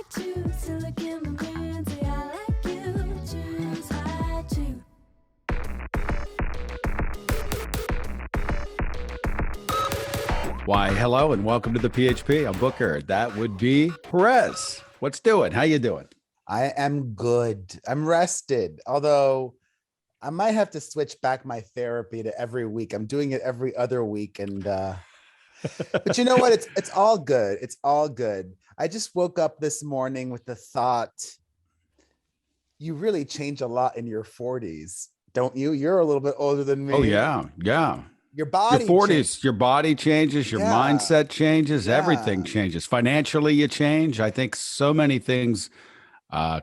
choose to look in my mirror and say I like you. Choose I choose. Why, hello and welcome to the PHP. I'm Booker. That would be Perez. What's doing? How you doing? I am good. I'm rested. Although I might have to switch back my therapy to every week. I'm doing it every other week. But you know what? It's all good. It's all good. I just woke up this morning with the thought, you really change a lot in your 40s, don't you? You're a little bit older than me. Oh, yeah. Yeah. Your Your body 40s, your body changes, your mindset changes, everything changes. Financially, you change. I think so many things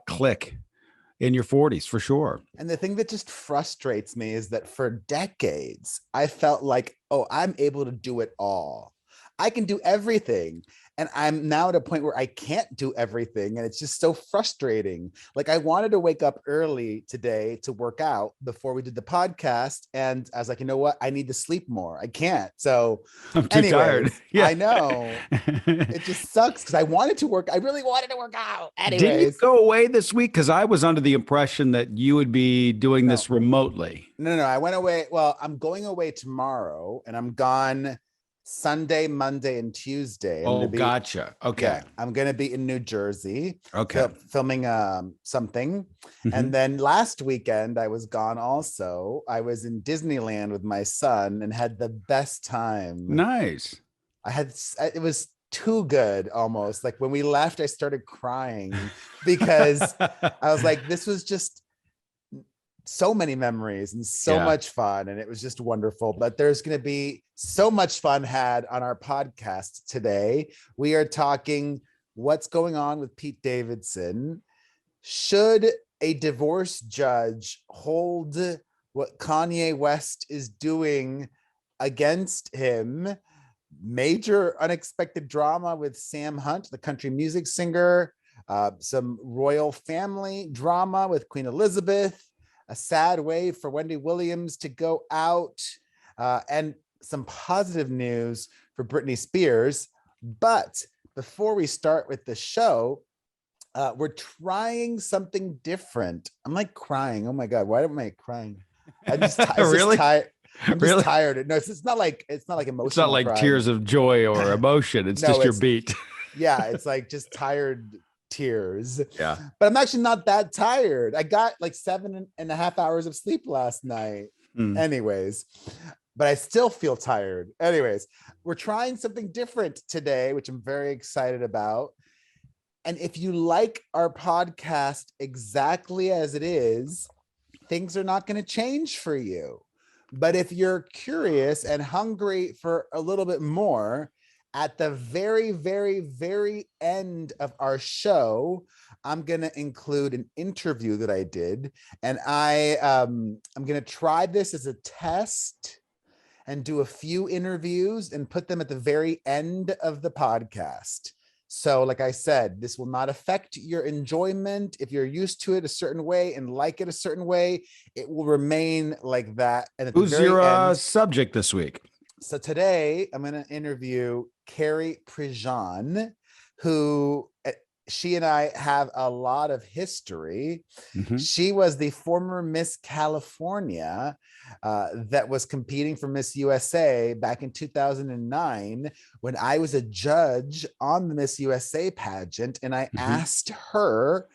click in your 40s for sure. And the thing that just frustrates me is that for decades, I felt like, oh, I'm able to do it all. I can do everything. And I'm now at a point where I can't do everything. And it's just so frustrating. Like I wanted to wake up early today to work out before we did the podcast. And I was like, you know what? I need to sleep more. I can't. So I'm too tired. Yeah. I know. It just sucks because I wanted to work. I really wanted to work out. Anyways. Did you go away this week? Because I was under the impression that you would be doing this remotely. No. I went away. Well, I'm going away tomorrow and I'm gone Sunday, Monday, and Tuesday. Gotcha. Okay. Yeah, I'm going to be in New Jersey. Okay. Filming something. And then last weekend, I was gone also. I was in Disneyland with my son and had the best time. Nice. It was too good almost. Like when we left, I started crying because I was like, this was just so many memories and so much fun, and it was just wonderful. But there's going to be so much fun had on our podcast today. We are talking what's going on with Pete Davidson. Should a divorce judge hold what Kanye West is doing against him? Major unexpected drama with Sam Hunt, the country music singer. Some royal family drama with Queen Elizabeth. A sad way for Wendy Williams to go out, and some positive news for Britney Spears. But before we start with the show, we're trying something different. I'm like crying. Oh my God, why am I crying? I'm just, really? tired. I'm just tired. No, it's not like emotional. It's not like crying. Tears of joy or emotion. It's just your beat. Yeah, it's like just tired tears. Yeah. But I'm actually not that tired. I got like 7.5 hours of sleep last night. Anyways, but I still feel tired. Anyways, we're trying something different today, which I'm very excited about. And if you like our podcast exactly as it is, things are not going to change for you. But if you're curious and hungry for a little bit more, at the very, very, very end of our show, I'm going to include an interview that I did. And I'm going to try this as a test and do a few interviews and put them at the very end of the podcast. So like I said, this will not affect your enjoyment. If you're used to it a certain way and like it a certain way, it will remain like that. And at who's the very your end, subject this week? So today I'm going to interview Carrie Prejean, who she and I have a lot of history. She was the former Miss California that was competing for Miss USA back in 2009 when I was a judge on the Miss USA pageant. And I asked her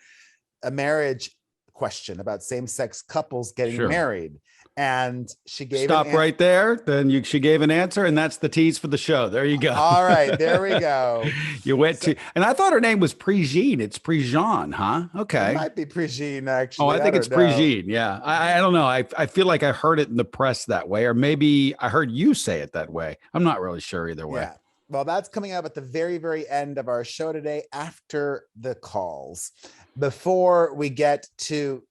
a marriage question about same-sex couples getting married. And she gave right there. Then she gave an answer, and that's the tease for the show. There you go. All right, there we go. You went and I thought her name was Prejean. It's Prejean, huh? Okay. It might be Prejean, actually. Oh, I think it's Prejean. Yeah. I don't know. I feel like I heard it in the press that way, or maybe I heard you say it that way. I'm not really sure either way. Yeah. Well, that's coming up at the very, very end of our show today after the calls. Before we get to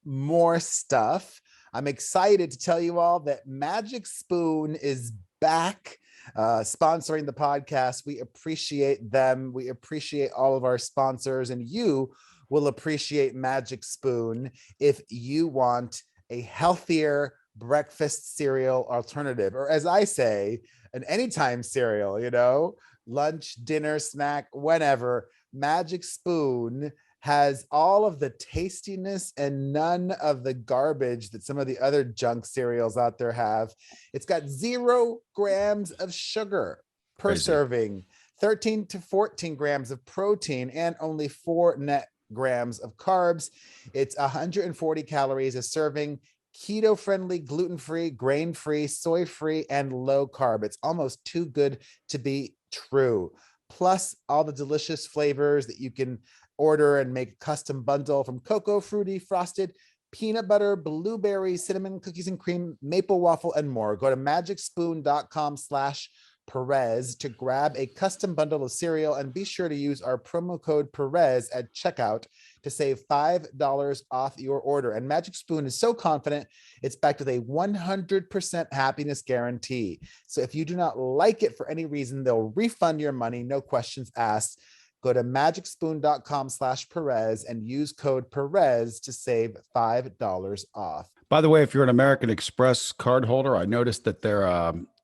more stuff, I'm excited to tell you all that Magic Spoon is back sponsoring the podcast. We appreciate them. We appreciate all of our sponsors, and you will appreciate Magic Spoon if you want a healthier breakfast cereal alternative, or as I say, an anytime cereal, lunch, dinner, snack, whenever. Magic Spoon has all of the tastiness and none of the garbage that some of the other junk cereals out there have. It's got 0 grams of sugar per Crazy. serving, 13 to 14 grams of protein, and only 4 net grams of carbs. It's 140 calories a serving, keto friendly, gluten free, grain free, soy free, and low carb. It's almost too good to be true. Plus all the delicious flavors that you can order and make a custom bundle, from cocoa, fruity, frosted, peanut butter, blueberry, cinnamon, cookies and cream, maple waffle, and more. Go to magicspoon.com/Perez to grab a custom bundle of cereal, and be sure to use our promo code Perez at checkout to save $5 off your order. And Magic Spoon is so confident it's backed with a 100% happiness guarantee. So if you do not like it for any reason, they'll refund your money, no questions asked. Go to magicspoon.com/Perez and use code Perez to save $5 off. By the way, if you're an American Express card holder, I noticed that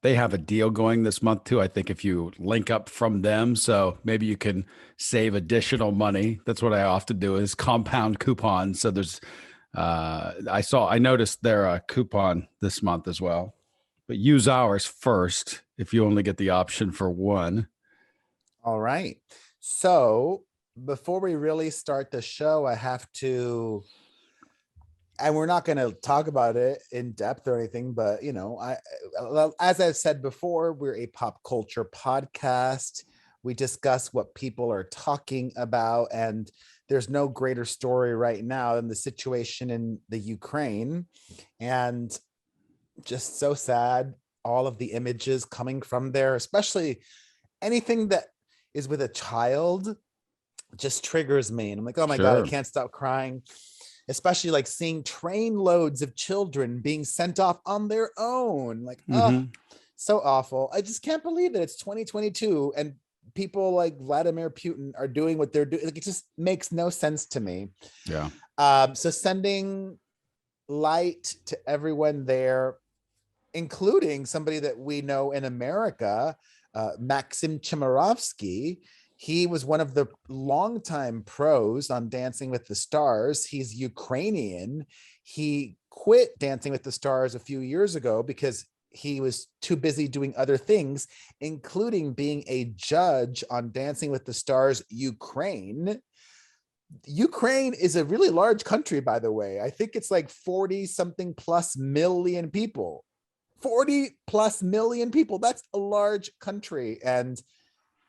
they have a deal going this month too. I think if you link up from them, so maybe you can save additional money. That's what I often do, is compound coupons. So there's, I noticed their coupon this month as well, but use ours first if you only get the option for one. All right. So before we really start the show, I have to, and we're not going to talk about it in depth or anything, but as I've said before, we're a pop culture podcast. We discuss what people are talking about, and there's no greater story right now than the situation in the Ukraine, and just so sad. All of the images coming from there, especially anything that is with a child, just triggers me. And I'm like, oh my God, I can't stop crying. Especially like seeing train loads of children being sent off on their own. Like, oh, so awful. I just can't believe that it's 2022 and people like Vladimir Putin are doing what they're doing. Like, it just makes no sense to me. Yeah. So sending light to everyone there, including somebody that we know in America, Maxim Chemarovsky. He was one of the longtime pros on Dancing with the Stars. He's Ukrainian. He quit Dancing with the Stars a few years ago because he was too busy doing other things, including being a judge on Dancing with the Stars Ukraine. Ukraine is a really large country, by the way. I think it's like 40 something plus million people. 40 plus million people. That's a large country. And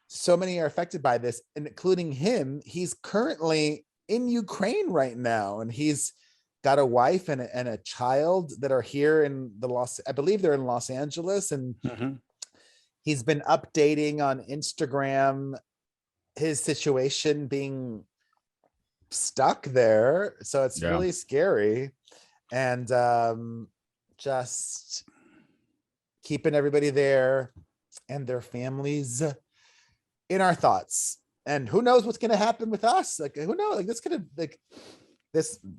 so many are affected by this, including him. He's currently in Ukraine right now, and he's got a wife and a child that are here in I believe they're in Los Angeles. And he's been updating on Instagram his situation being stuck there. So it's really scary. And just keeping everybody there and their families in our thoughts. And who knows what's going to happen with us? Like, who knows? Like,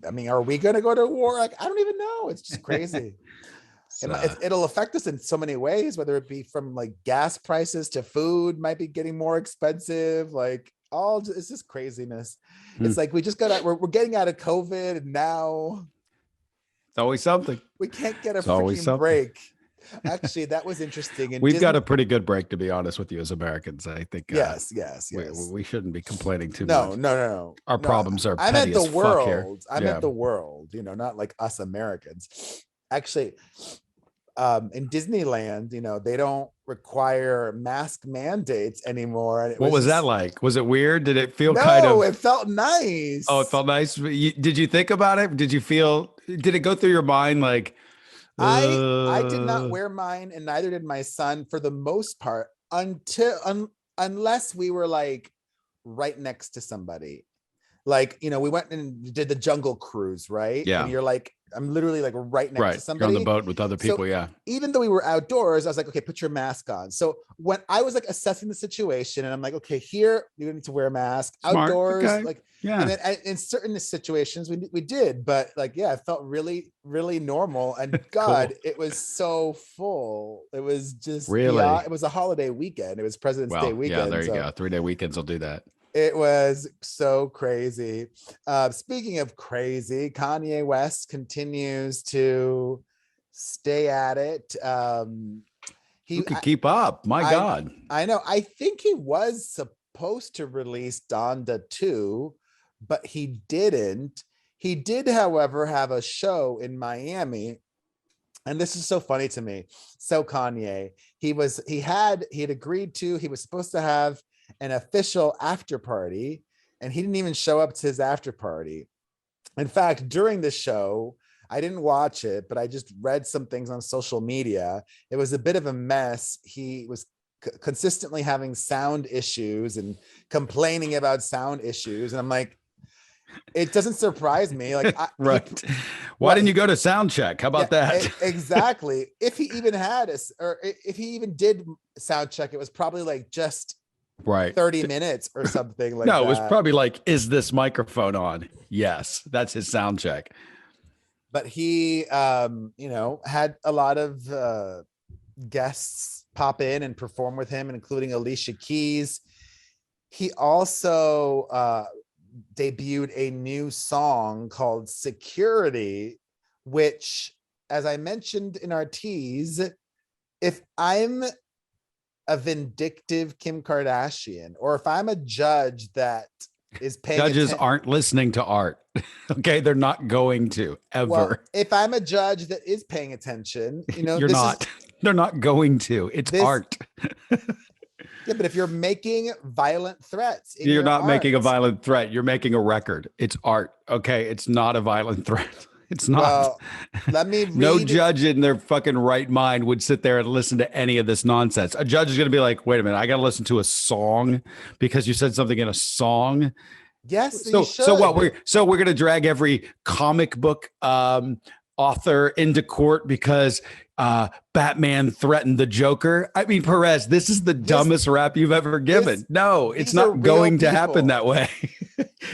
I mean, are we going to go to war? Like, I don't even know. It's just crazy. It'll affect us in so many ways, whether it be from like gas prices to food might be getting more expensive. Like, it's just craziness. It's like, we just we're getting out of COVID, and now it's always something. We can't get a freaking break. Actually, that was interesting. And we've got a pretty good break, to be honest with you, as Americans. I think. Yes. We shouldn't be complaining too much. No. Our problems are I petty meant as the fuck here. world. I meant the world. Not like us Americans. Actually, in Disneyland, they don't require mask mandates anymore. What was that like? Was it weird? Did it feel it felt nice. Oh, it felt nice. Did you think about it? Did it go through your mind like? I did not wear mine, and neither did my son for the most part, unless we were like right next to somebody. Like, we went and did the Jungle Cruise, right? Yeah. And you're like, I'm literally like right next to somebody. You're on the boat with other people, so even though we were outdoors, I was like, okay, put your mask on. So when I was like assessing the situation, and I'm like, okay, here you need to wear a mask. Smart. Outdoors, Okay. And then in certain situations we did, but like, it felt really, really normal. And God, Cool. it was so full. It was just really. It was a holiday weekend. It was President's Day weekend. Yeah, there you go. 3-day weekends will do that. It was so crazy. Speaking of crazy, Kanye West continues to stay at it. Who could keep up? My God. I know. I think he was supposed to release Donda 2, but he didn't. He did, however, have a show in Miami. And this is so funny to me. So Kanye, he had agreed to, he was supposed to have an official after party, and he didn't even show up to his after party. In fact, during the show, I didn't watch it, but I just read some things on social media. It was a bit of a mess. He was consistently having sound issues and complaining about sound issues. And I'm like, it doesn't surprise me. Like, right. Why didn't you go to sound check? How about that? Exactly. If he even had or if he even did sound check, it was probably like just 30 minutes or something like that. No, it was probably like, is this microphone on? Yes, that's his sound check. But he, had a lot of guests pop in and perform with him, including Alicia Keys. He also debuted a new song called Security, which, as I mentioned in our tease, if I'm a vindictive Kim Kardashian, or if I'm a judge that is paying judges aren't listening to art. Okay, they're not going to ever. Well, if I'm a judge that is paying attention, you're not. They're not going to. It's art. Yeah, but if you're making violent threats, you're not making a violent threat. You're making a record. It's art. Okay, it's not a violent threat. It's not. Well, let me read. No judge in their fucking right mind would sit there and listen to any of this nonsense. A judge is going to be like, wait a minute, I got to listen to a song because you said something in a song. Yes. So what? We're going to drag every comic book author into court because Batman threatened the Joker. I mean, Perez, this is the dumbest rap you've ever given. No, it's not going to happen that way.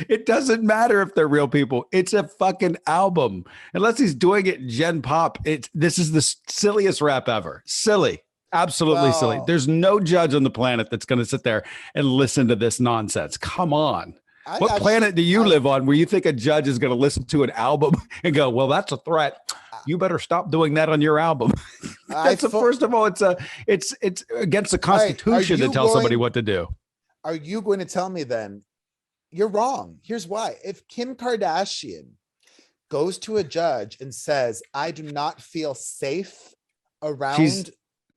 It doesn't matter if they're real people. It's a fucking album. Unless he's doing it Gen Pop. This is the silliest rap ever. Silly. Absolutely silly. There's no judge on the planet that's going to sit there and listen to this nonsense. Come on. What planet do you live on where you think a judge is going to listen to an album and go, well, that's a threat. You better stop doing that on your album. First of all, it's against the Constitution to tell somebody what to do. Are you going to tell me then? You're wrong. Here's why. If Kim Kardashian goes to a judge and says, I do not feel safe around. She's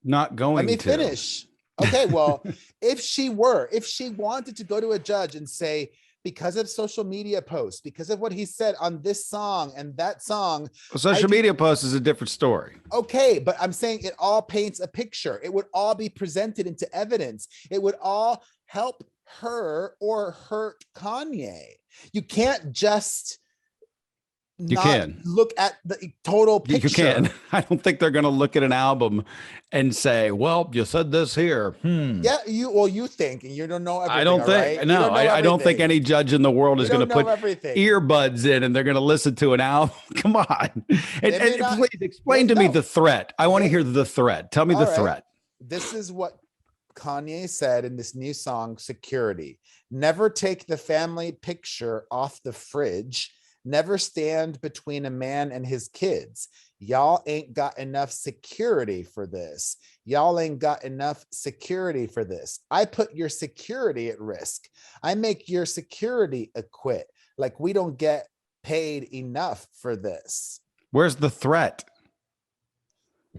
not going to. Let me finish. Okay, well, if she wanted to go to a judge and say, because of social media posts, because of what he said on this song and that song. Well, social media posts is a different story. Okay, but I'm saying it all paints a picture. It would all be presented into evidence. It would all help her or hurt Kanye. You can't just look at the total picture. You can. I don't think they're going to look at an album and say, well, you said this here. Yeah, you think, and you don't know everything. I don't think, right? no, I don't think any judge in the world is going to put earbuds in and they're going to listen to an album. Come on. And please explain to me the threat. I want to hear the threat. Tell me the threat. This is what Kanye said in this new song, Security. Never take the family picture off the fridge. Never stand between a man and his kids. Y'all ain't got enough security for this. Y'all ain't got enough security for this. I put your security at risk. I make your security acquit. Like, we don't get paid enough for this. Where's the threat?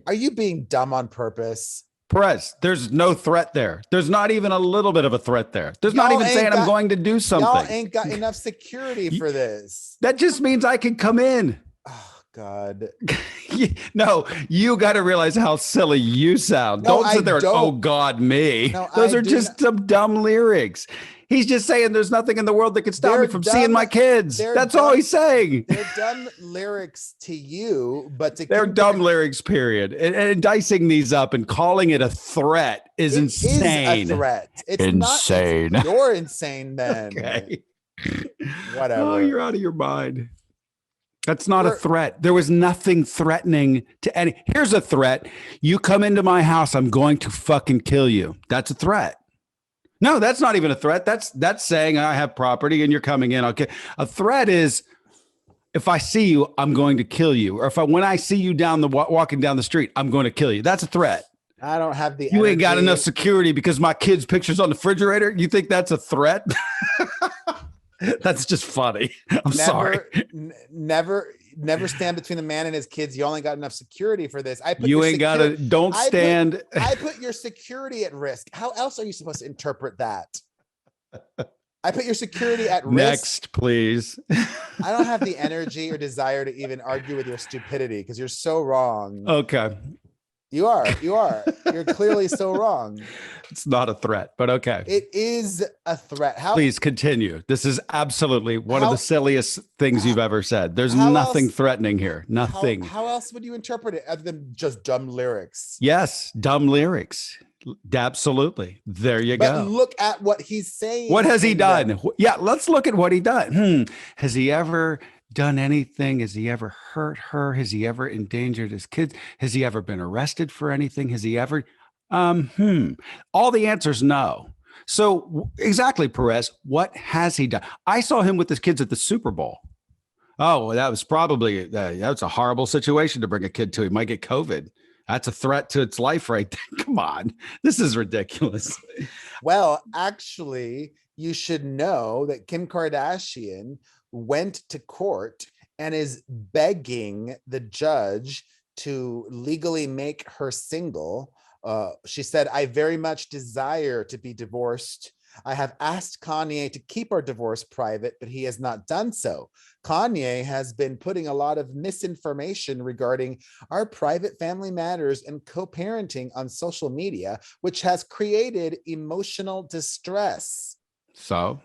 Are you being dumb on purpose? Perez, there's no threat there. There's not even a little bit of a threat there. There's not even saying I'm going to do something. Y'all ain't got enough security for this. That just means I can come in. Oh, God. No, you got to realize how silly you sound. Don't sit there and, oh, God, me. No, those are just some dumb lyrics. He's just saying there's nothing in the world that can stop me from seeing my kids. That's all he's saying. They're dumb lyrics to you, but they're dumb lyrics, period. And dicing these up and calling it a threat is insane. Is a threat. It's insane. You're insane then. Okay. Whatever. Oh, you're out of your mind. That's not a threat. There was nothing threatening to any. Here's a threat. You come into my house, I'm going to fucking kill you. That's a threat. No, that's not even a threat. That's saying I have property and you're coming in. Okay. A threat is if I see you, I'm going to kill you. Or when I see you walking down the street, I'm going to kill you. That's a threat. I don't have the You ain't got energy. enough security because my kid's picture's on the refrigerator. You think that's a threat? That's just funny. I'm sorry. Never stand between the man and his kids. You only got enough security for this. You ain't got to, don't stand. I put your security at risk. How else are you supposed to interpret that? I put your security at risk. Next, please. I don't have the energy or desire to even argue with your stupidity because you're so wrong. Okay. You are. You're clearly so wrong. It's not a threat, but okay. It is a threat. Please continue. This is absolutely one of the silliest things you've ever said. There's nothing threatening here. Nothing. How else would you interpret it other than just dumb lyrics? Yes, dumb lyrics. Absolutely. There you go. Look at what he's saying. What has he done? Yeah, let's look at what he done. Has he ever done anything? Has he ever hurt her? Has he ever endangered his kids? Has he ever been arrested for anything? Has he ever all the answers no. So exactly, Perez, what has he done? I saw him with his kids at the Super Bowl. Oh, that was probably that's a horrible situation to bring a kid to. He might get COVID. That's a threat to its life right there. Come on. This is ridiculous. Well, actually, you should know that Kim Kardashian went to court and is begging the judge to legally make her single. She said, I very much desire to be divorced. I have asked Kanye to keep our divorce private, but he has not done so. Kanye has been putting a lot of misinformation regarding our private family matters and co-parenting on social media, which has created emotional distress. So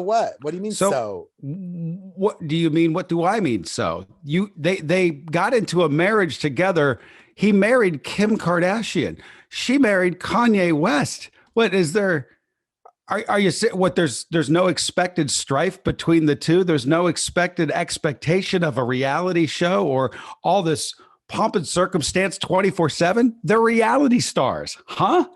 what? What do you mean so? What do you mean? What do I mean? So they got into a marriage together. He married Kim Kardashian. She married Kanye West. What is there? Are you what? There's no expected strife between the two. There's no expectation of a reality show or all this pomp and circumstance 24/7. They're reality stars, huh?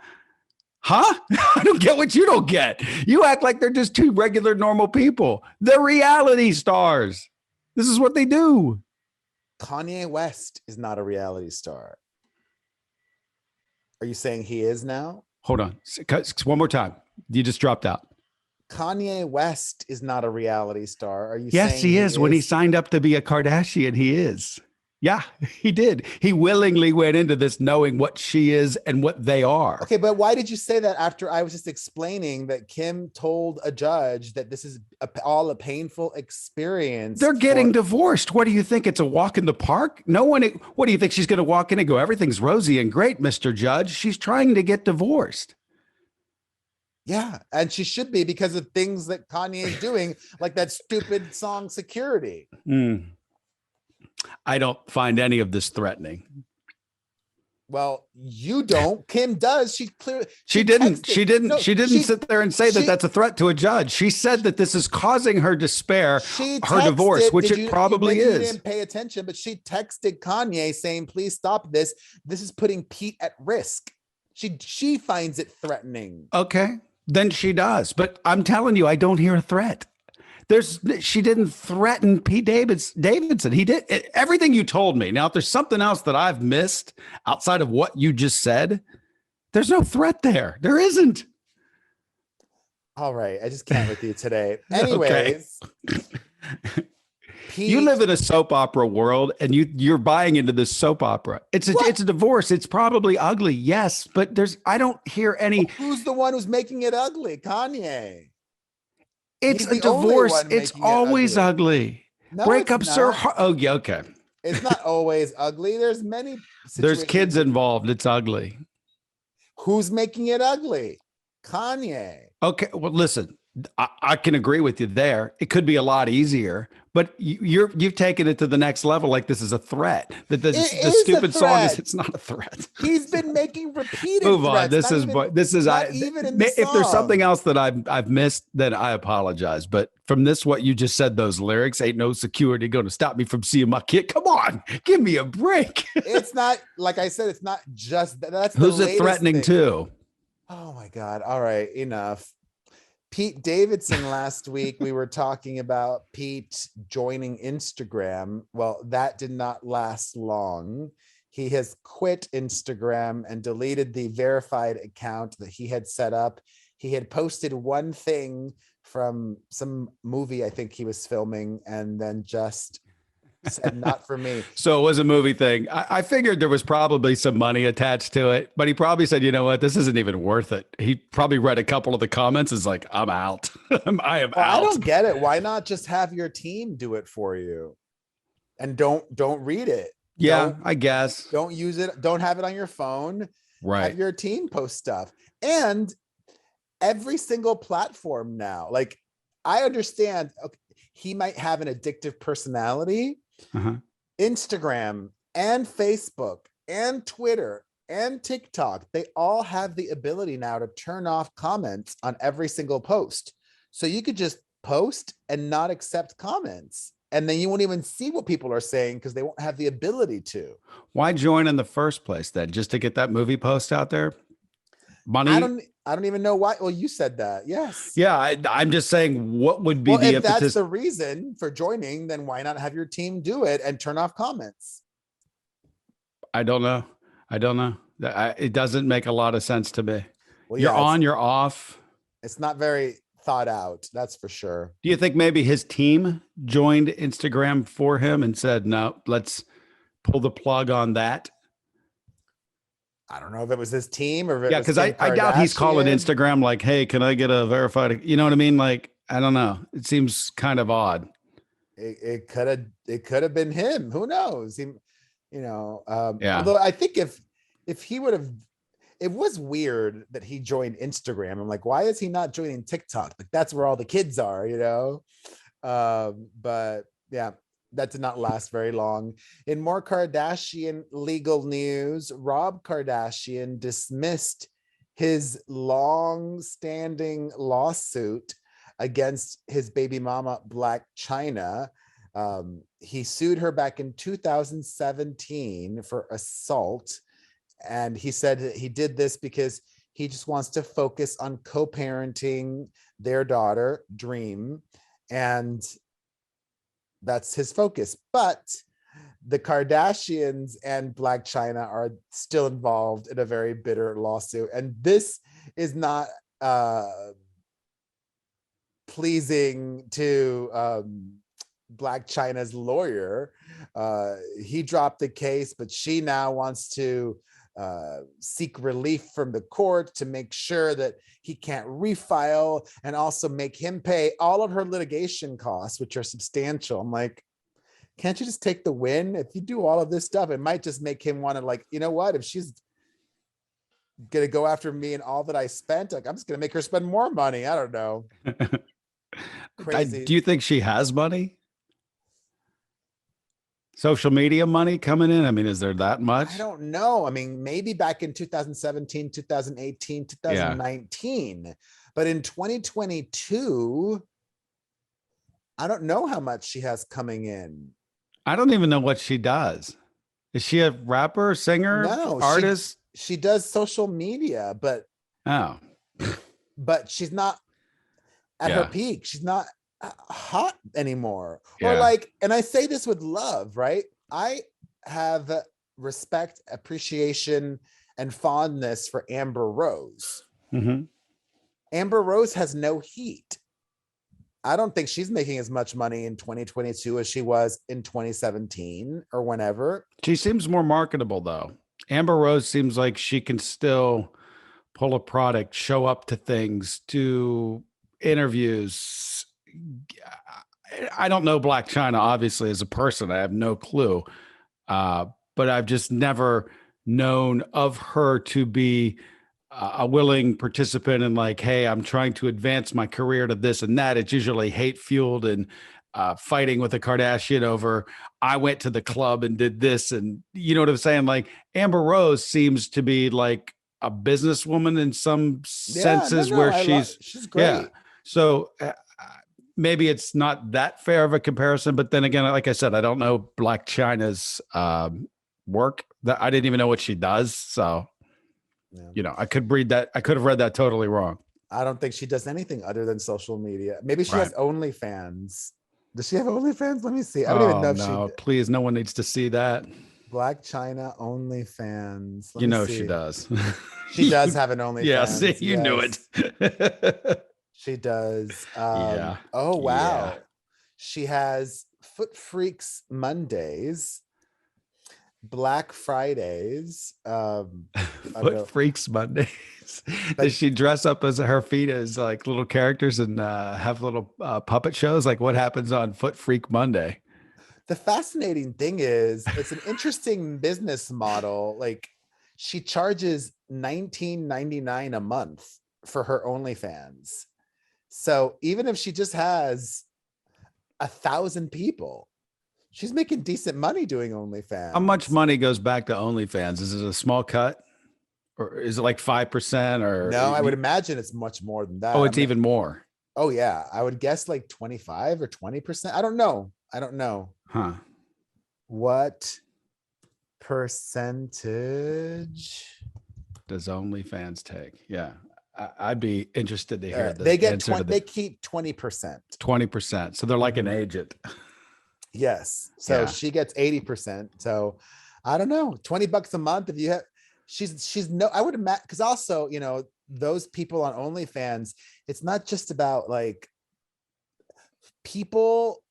I don't get what you don't get. You act like they're just two regular, normal people. They're reality stars. This is what they do. Kanye West is not a reality star. Are you saying he is now? Hold on. One more time. You just dropped out. Kanye West is not a reality star. Are you Yes, saying he is. When he signed up to be a Kardashian, he is. Yeah, he did. He willingly went into this knowing what she is and what they are. Okay, but why did you say that after I was just explaining that Kim told a judge that this is all a painful experience? They're getting divorced. What do you think? It's a walk in the park? No one. What do you think? She's going to walk in and go, everything's rosy and great, Mr. Judge. She's trying to get divorced. Yeah, and she should be because of things that Kanye is doing, like that stupid song Security. I don't find any of this threatening. Well, you don't. Kim does. She didn't sit there and say that that's a threat to a judge. She said that this is causing her despair, her divorce, which it probably is. You didn't pay attention, but she texted Kanye saying, please stop this. This is putting Pete at risk. She finds it threatening. Okay, then she does. But I'm telling you, I don't hear a threat. She didn't threaten Pete Davidson. He did everything you told me. Now, if there's something else that I've missed outside of what you just said, there's no threat there. There isn't. All right. I just can't with you today. Anyways. You live in a soap opera world and you're buying into this soap opera. It's a divorce. It's probably ugly. Yes, but I don't hear any. Who's the one who's making it ugly? Kanye. It's a divorce. It's always ugly. No, breakups are hard. Oh, yeah. Okay. It's not always ugly. There's many situations. There's kids involved. It's ugly. Who's making it ugly? Kanye. Okay. Well, listen, I can agree with you there. It could be a lot easier, but you've taken it to the next level. Like this is a threat. That the stupid song is. It's not a threat. He's been making repeated. Move on. Threats. This is. If there's something else that I've missed, then I apologize. But from what you just said, those lyrics, ain't no security going to stop me from seeing my kid. Come on, give me a break. It's not like I said. It's not just that's who's it threatening thing. to? Oh my God. All right, enough. Pete Davidson last week, we were talking about Pete joining Instagram. Well, that did not last long. He has quit Instagram and deleted the verified account that he had set up. He had posted one thing from some movie I think he was filming and then just said, not for me. So it was a movie thing. I figured there was probably some money attached to it, but he probably said, you know what, this isn't even worth it. He probably read a couple of the comments. Is like, I'm out. I am Well, out. I don't get it. Why not just have your team do it for you? And don't read it. Yeah, I guess. Don't use it. Don't have it on your phone. Right. Have your team post stuff. And every single platform now, like I understand he might have an addictive personality. Uh-huh. Instagram and Facebook and Twitter and TikTok, they all have the ability now to turn off comments on every single post. So you could just post and not accept comments. And then you won't even see what people are saying because they won't have the ability to. Why join in the first place then? Just to get that movie post out there? Money? I don't even know why. Well, you said that. Yes. Yeah, I'm just saying, what would be Well, the if that's impetus? the reason for joining, then why not have your team do it and turn off comments? I don't know. It doesn't make a lot of sense to me. Well, You're yeah, on, you're off. it's not very thought out. That's for sure. Do you think maybe his team joined Instagram for him and said, no, let's pull the plug on that? I don't know if it was his team or if it Yeah, was because Kim I doubt he's calling Kardashian. Instagram like, hey, can I get a verified? You know what I mean? Like, I don't know. It seems kind of odd. It could have been him. Who knows? He, Yeah. Although I think if he would have, it was weird that he joined Instagram. I'm like, why is he not joining TikTok? Like that's where all the kids are, But yeah, that did not last very long. In more Kardashian legal news, Rob Kardashian dismissed his long-standing lawsuit against his baby mama, Blac Chyna. He sued her back in 2017 for assault. And he said that he did this because he just wants to focus on co-parenting their daughter, Dream. And that's his focus. But the Kardashians and Blac Chyna are still involved in a very bitter lawsuit. And this is not pleasing to Blac Chyna's lawyer. He dropped the case, but she now wants to seek relief from the court to make sure that he can't refile and also make him pay all of her litigation costs, which are substantial. I'm like, can't you just take the win? If you do all of this stuff, it might just make him want to, like, you know what? If she's gonna go after me and all that I spent, like I'm just gonna make her spend more money. I don't know. Crazy. Do you think she has money? Social media money coming in? I mean, is there that much? I don't know. I mean, maybe back in 2017, 2018, 2019, but in 2022, I don't know how much she has coming in. I don't even know what she does. Is she a rapper, singer, No, artist? She does social media, but Oh, she's not at her peak. She's not hot anymore. Or Yeah. like, and I say this with love, right? I have respect, appreciation, and fondness for Amber Rose. Mhm. Amber Rose has no heat. I don't think she's making as much money in 2022 as she was in 2017 or whenever. She seems more marketable though. Amber Rose seems like she can still pull a product, show up to things, do interviews. I don't know Blac Chyna obviously as a person. I have no clue. But I've just never known of her to be a willing participant in like, hey, I'm trying to advance my career to this and that. It's usually hate fueled and fighting with a Kardashian over, I went to the club and did this. And you know what I'm saying? Like Amber Rose seems to be like a businesswoman in some senses where she's great. Yeah. So maybe it's not that fair of a comparison, but then again, like I said, I don't know Blac Chyna's work. That I didn't even know what she does. So Yeah. I could read that. I could have read that totally wrong. I don't think she does anything other than social media. Maybe she Right. has OnlyFans. Does she have OnlyFans? Let me see. I don't even know if no, she. please, no one needs to see that. Blac Chyna OnlyFans. Let You me know see. she does. She does have an OnlyFans. Yeah, see, you knew yes. it. She does. Yeah. Oh wow. Yeah. She has Foot Freaks Mondays, Black Fridays. I don't know. Foot Freaks Mondays. Does she dress up as her feet as like little characters and have little puppet shows? Like what happens on Foot Freak Monday? The fascinating thing is it's an interesting business model. Like she charges $19.99 a month for her OnlyFans. So even if she just has 1,000 people, she's making decent money doing OnlyFans. How much money goes back to OnlyFans? Is it a small cut? Or is it like 5% or No, I would imagine it's much more than that. Oh, it's even more. Oh yeah. I would guess like 25 or 20%. I don't know. Huh. What percentage Does OnlyFans take? Yeah. I'd be interested to hear the they get answer to they keep 20%. 20%. So they're like an agent. Yes. So Yeah. she gets 80%. So I don't know, $20 a month. If you have, she's no, I would imagine, because also, those people on OnlyFans, it's not just about like people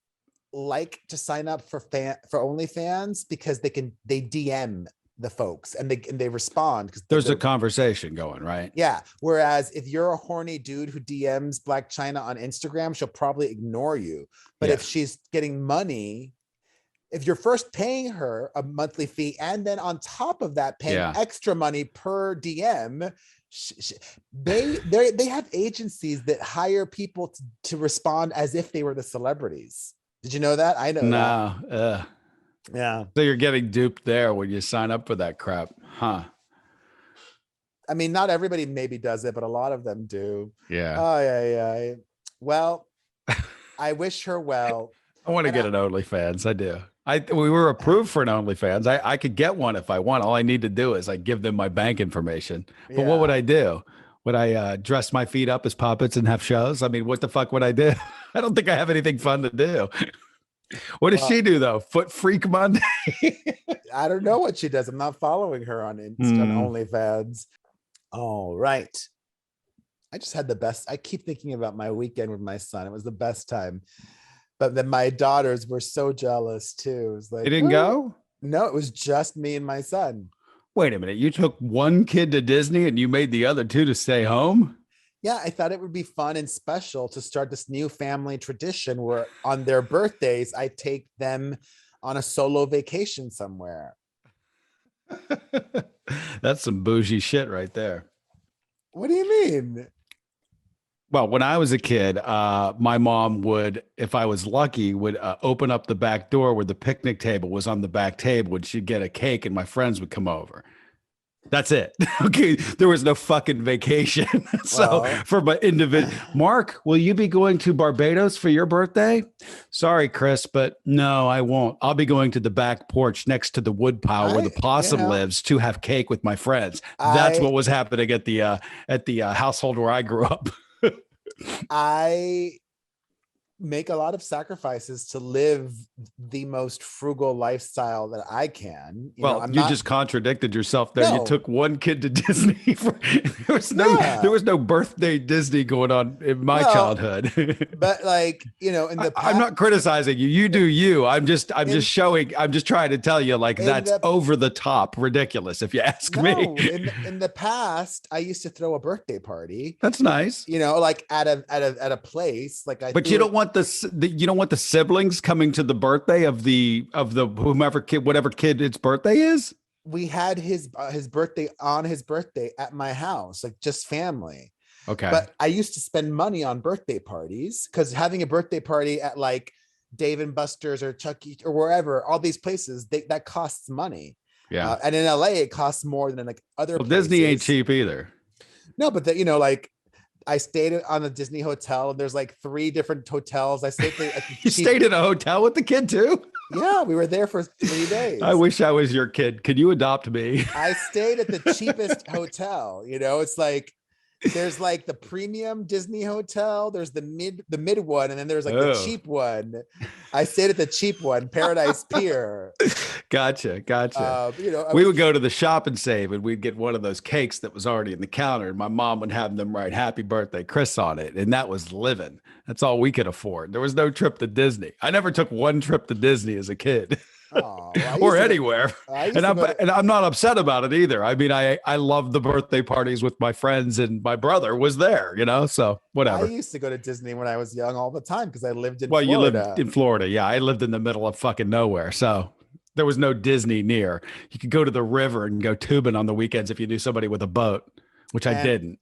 like to sign up for OnlyFans because they DM the folks and they respond because There's a conversation going, right? yeah. Whereas if you're a horny dude who DMs Blac Chyna on Instagram, she'll probably ignore you. But Yeah. if she's getting money, if you're first paying her a monthly fee and then on top of that paying extra money per DM, they have agencies that hire people to respond as if they were the celebrities. Did you know that? I know that. No. Yeah. So you're getting duped there when you sign up for that crap, huh? I mean, not everybody maybe does it, but a lot of them do. Yeah. Oh, yeah. Well, I wish her well. I want to get an OnlyFans. I do. We were approved for an OnlyFans. I could get one if I want. All I need to do is give them my bank information. But what would I do? Would I dress my feet up as puppets and have shows? I mean, what the fuck would I do? I don't think I have anything fun to do. What does she do though? Foot Freak Monday? I don't know what she does. I'm not following her on OnlyFans. All right. I just had the best. I keep thinking about my weekend with my son. It was the best time. But then my daughters were so jealous too. It was like, They didn't go? No, it was just me and my son. Wait a minute. You took one kid to Disney and you made the other two to stay home? Yeah, I thought it would be fun and special to start this new family tradition where on their birthdays, I take them on a solo vacation somewhere. That's some bougie shit right there. What do you mean? Well, when I was a kid, my mom would, if I was lucky, would open up the back door where the picnic table was on the back table, and she'd get a cake and my friends would come over. That's it. Okay. There was no fucking vacation. So for my individual, Mark, will you be going to Barbados for your birthday? Sorry, Chris, but no, I won't. I'll be going to the back porch next to the wood pile where the possum lives to have cake with my friends. That's what was happening at the household where I grew up. I make a lot of sacrifices to live the most frugal lifestyle that I can. You just contradicted yourself there. No. You took one kid to Disney. There was no birthday Disney going on in my childhood. But in the past, I'm not criticizing you. You do you. I'm just trying to tell you that's over the top ridiculous if you ask me. In the past, I used to throw a birthday party. That's nice. At a place But you don't want the siblings coming to the birthday of the whomever kid, whatever kid its birthday is. We had his birthday at my house, just family. Okay. But I used to spend money on birthday parties because having a birthday party at Dave and Buster's or Chucky or wherever, all these places, that costs money. Yeah. And in LA, it costs more than other places. Disney ain't cheap either. No, but I stayed on the Disney hotel, and there's like 3 different hotels. I stayed at the You stayed in a hotel with the kid too? Yeah, we were there for 3 days. I wish I was your kid. Could you adopt me? I stayed at the cheapest hotel. It's like there's like the premium Disney hotel, there's the mid one, and then there's like the cheap one. I stayed at the cheap one, Paradise Pier. Gotcha. I We would go to the shop and save, and we'd get one of those cakes that was already in the counter, and my mom would have them write "Happy Birthday, Chris" on it, and that was living. That's all we could afford. There was no trip to Disney. I never took one trip to Disney as a kid. Oh, or anywhere. And I'm not upset about it either. I mean, I love the birthday parties with my friends, and my brother was there, so whatever. I used to go to Disney when I was young all the time because I lived in Florida. You lived in Florida. Yeah, I lived in the middle of fucking nowhere. So there was no Disney near. You could go to the river and go tubing on the weekends if you knew somebody with a boat, which I didn't.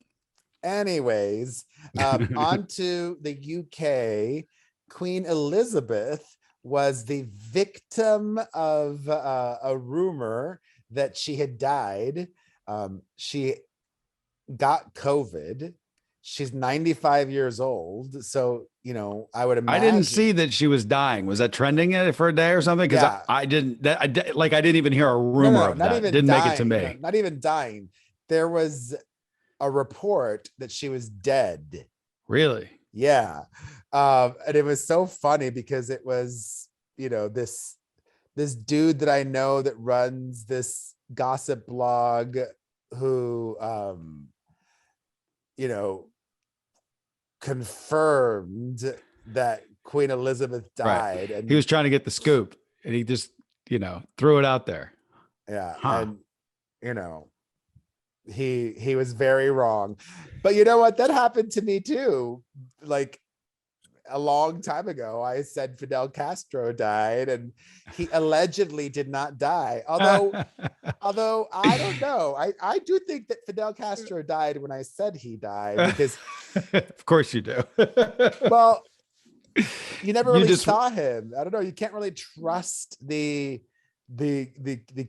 Anyways, on to the UK. Queen Elizabeth was the victim of a rumor that she had died. She got COVID. She's 95 years old. So, I would imagine. I didn't see that she was dying. Was that trending for a day or something? Because Yeah. I didn't even hear a rumor of that. It didn't make it to me. No, not even dying. There was a report that she was dead. Really? Yeah. And it was so funny because it was, this dude that I know that runs this gossip blog who, confirmed that Queen Elizabeth died. Right. And he was trying to get the scoop, and he just, threw it out there. Yeah. Huh. And, he was very wrong. But you know what? That happened to me too. Like a long time ago, I said Fidel Castro died, and he allegedly did not die. Although I don't know. I do think that Fidel Castro died when I said he died, because of course you do. well, you never really saw him. I don't know. You can't really trust the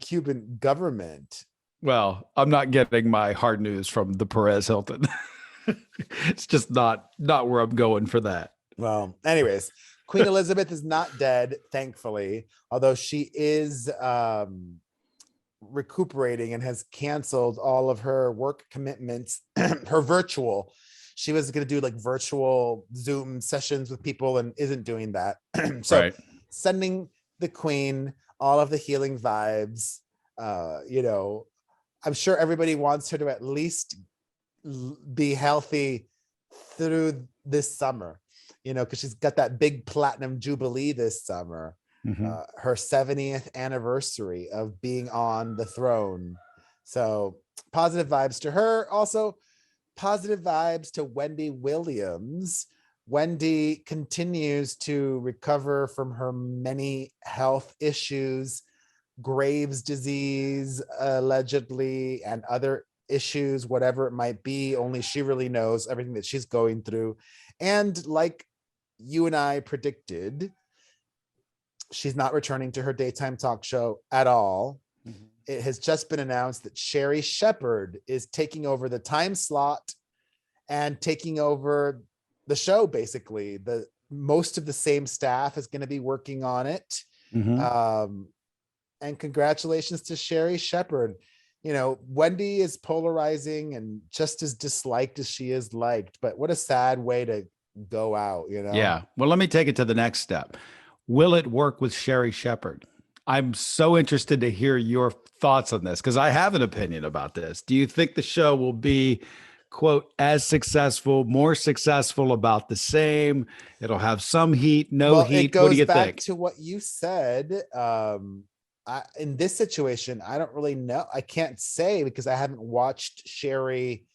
Cuban government. Well, I'm not getting my hard news from the Perez Hilton. It's just not where I'm going for that. Well, anyways, Queen Elizabeth is not dead, thankfully, although she is recuperating and has canceled all of her work commitments. Her virtual. She was going to do like virtual Zoom sessions with people and isn't doing that. So right. Sending the Queen all of the healing vibes. I'm sure everybody wants her to at least be healthy through this summer, because she's got that big platinum jubilee this summer, her 70th anniversary of being on the throne. So positive vibes to her. Also positive vibes to Wendy Williams. Wendy continues to recover from her many health issues, Graves' disease, allegedly, and other issues, whatever it might be. Only she really knows everything that she's going through. And like you and I predicted, she's not returning to her daytime talk show at all. It has just been announced that Sherry Shepherd is taking over the time slot and taking over the show. Basically, most of the same staff is going to be working on it. And congratulations to Sherry Shepherd. Wendy is polarizing and just as disliked as she is liked, but what a sad way to go out, Yeah. Well, let me take it to the next step. Will it work with Sherry Shepherd? I'm so interested to hear your thoughts on this, because I have an opinion about this. Do you think the show will be, quote, as successful, more successful, about the same? It'll have some heat, no heat. What do you think? It goes back to what you said. In this situation, I don't really know. I can't say because I haven't watched Sherry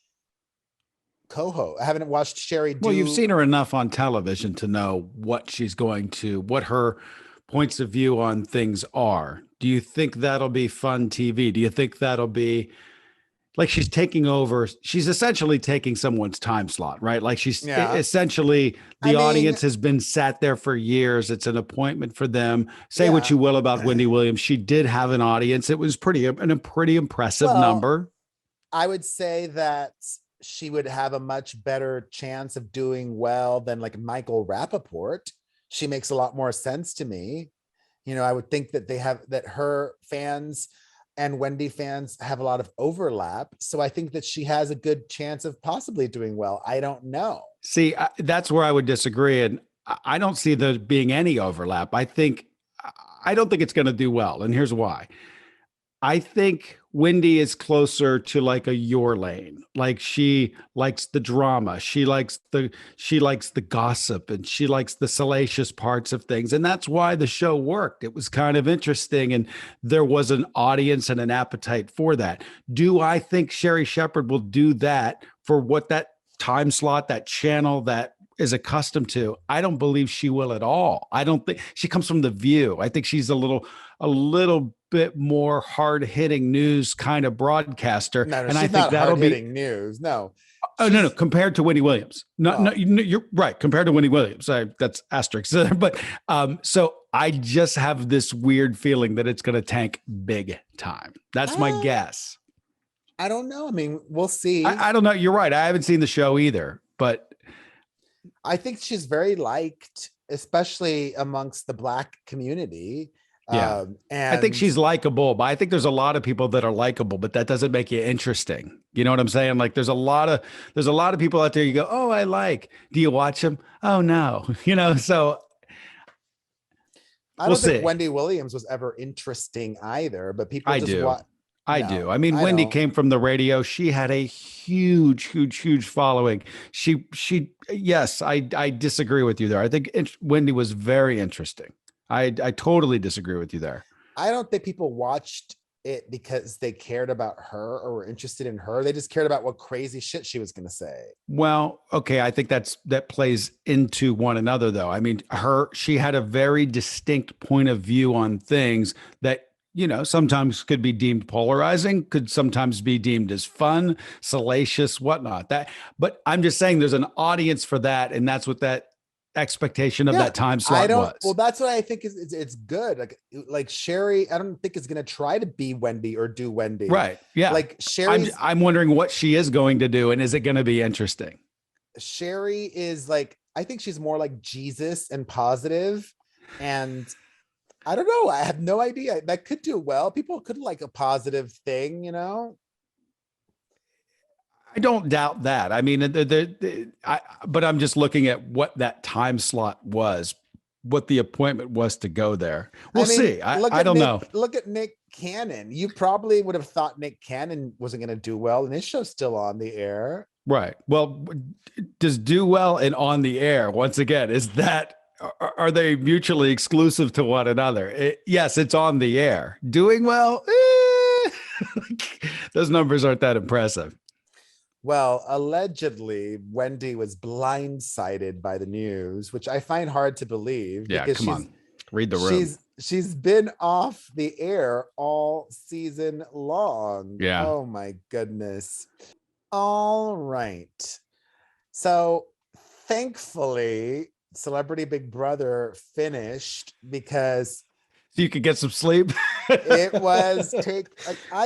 co-host. I haven't watched Sherry do. Well, you've seen her enough on television to know what her points of view on things are. Do you think that'll be fun TV? Do you think that'll be like she's taking over? She's essentially taking someone's time slot, right? Like she's essentially, the audience has been sat there for years. It's an appointment for them. Say what you will about Wendy Williams. She did have an audience. It was a pretty impressive number. I would say that she would have a much better chance of doing well than like Michael Rappaport. She makes a lot more sense to me. You know, I would think that her fans and Wendy fans have a lot of overlap. So I think that she has a good chance of possibly doing well. I don't know. See, that's where I would disagree. And I don't see there being any overlap. I don't think it's going to do well. And here's why. I think Wendy is closer to like a your lane. Like she likes the drama. She likes the gossip, and she likes the salacious parts of things. And that's why the show worked. It was kind of interesting, and there was an audience and an appetite for that. Do I think Sherry Shepherd will do that for what that time slot, that channel that is accustomed to? I don't believe she will at all. I don't think she comes from The View. I think she's a little bit more hard-hitting news kind of broadcaster. No, and she's I think not that'll hard-hitting news. No. Oh, no, compared to Wendy Williams. No, you're right. Compared to Wendy Williams. That's asterisk. But so I just have this weird feeling that it's going to tank big time. That's my guess. I don't know. I mean, we'll see. I don't know. You're right. I haven't seen the show either, but I think she's very liked, especially amongst the Black community. Yeah. And I think she's likable, but I think there's a lot of people that are likable, but that doesn't make you interesting. You know what I'm saying? Like there's a lot of people out there you go, oh, I like. Do you watch them? Oh no. You know, so I don't think Wendy Williams was ever interesting either, but people I just do. I do. I mean, Wendy came from the radio. She had a huge following. Yes, I disagree with you there. I think Wendy was very interesting. I totally disagree with you there. I don't think people watched it because they cared about her or were interested in her. They just cared about what crazy shit she was going to say. Well, okay. I think that plays into one another though. I mean, she had a very distinct point of view on things that, you know, sometimes could be deemed polarizing, could sometimes be deemed as fun, salacious, whatnot. But I'm just saying there's an audience for that. And that's what that expectation of that time slot was. Well, that's what I think it's good. Like Sherry, I don't think is going to try to be Wendy or do Wendy. Right. Yeah. Like Sherry, I'm wondering what she is going to do. And is it going to be interesting? Sherry is like, I think she's more like Jesus and positive, and I don't know. I have no idea. That could do well. People could like a positive thing, you know? I don't doubt that. I mean, but I'm just looking at what that time slot was, what the appointment was to go there. We'll see. I don't know. Look at Nick Cannon. You probably would have thought Nick Cannon wasn't going to do well, and his show's still on the air. Right. Well, does do well and on the air, once again, are they mutually exclusive to one another? Yes, it's on the air. Doing well, those numbers aren't that impressive. Well, allegedly, Wendy was blindsided by the news, which I find hard to believe. Yeah, come on. Read the room. She's been off the air all season long. Yeah. Oh, my goodness. All right. So, thankfully, Celebrity Big Brother finished because so you could get some sleep. I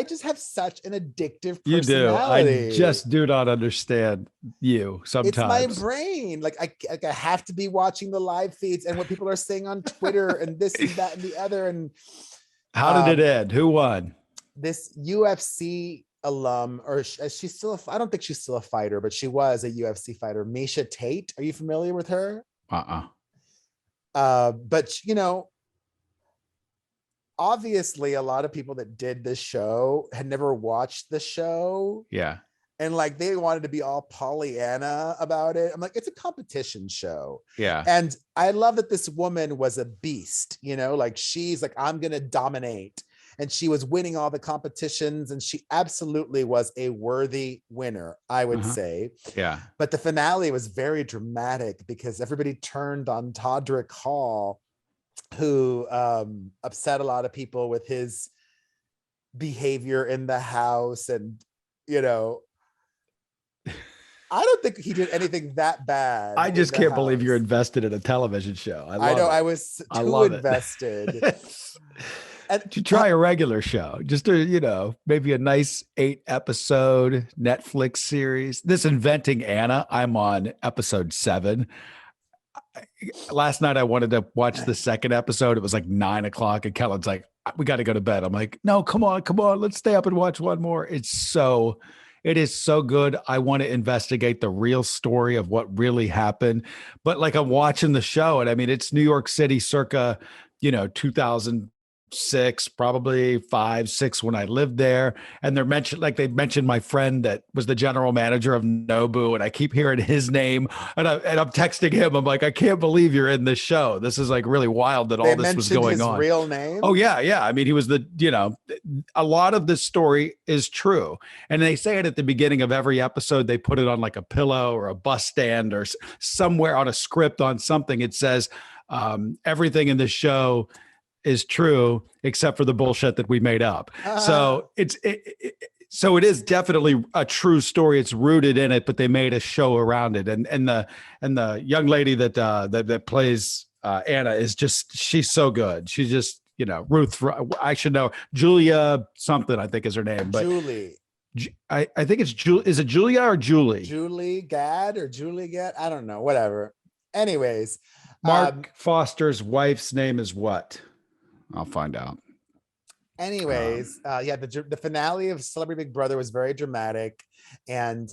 just have such an addictive personality. You do. I just do not understand you sometimes. It's my brain. Like I have to be watching the live feeds and what people are saying on Twitter and this and that and the other. And how did it end? Who won? This UFC alum, or she's still I don't think she's still a fighter, but she was a UFC fighter. Misha Tate. Are you familiar with her? But you know, obviously a lot of people that did this show had never watched the show. Yeah. And like they wanted to be all Pollyanna about it. I'm like, it's a competition show. Yeah. And I love that this woman was a beast, you know, like she's like, I'm going to dominate. And she was winning all the competitions, and she absolutely was a worthy winner, I would say. Yeah. But the finale was very dramatic because everybody turned on Todrick Hall, who upset a lot of people with his behavior in the house. And, you know, I don't think he did anything that bad. I just can't believe you're invested in a television show. I know. I was too invested. And To try a regular show, just maybe a nice 8-episode Netflix series. This Inventing Anna, I'm on episode 7. Last night I wanted to watch the second episode. It was like 9 o'clock, and Kellen's like, "We got to go to bed." I'm like, "No, come on, let's stay up and watch one more." It is so good. I want to investigate the real story of what really happened. But like, I'm watching the show, and I mean, it's New York City circa, 2006, probably 5, 6 when I lived there. And they mentioned my friend that was the general manager of Nobu, and I keep hearing his name, and I'm texting him. I'm like, I can't believe you're in this show. This is like really wild that all this was going his on. Real name? Oh yeah, yeah. I mean, he was a lot of this story is true, and they say it at the beginning of every episode. They put it on like a pillow or a bus stand or somewhere on a script on something. It says everything in the show is true except for the bullshit that we made up. So so it is definitely a true story. It's rooted in it, but they made a show around it. And the young lady that plays Anna is she's so good. She's just, Ruth, I should know, Julia something, I think is her name, but Julie. I think it's Julie. Is it Julia or Julie? Julie Gad or Julie Gad? I don't know. Whatever. Anyways, Mark Foster's wife's name is what? I'll find out. Anyways, the finale of Celebrity Big Brother was very dramatic, and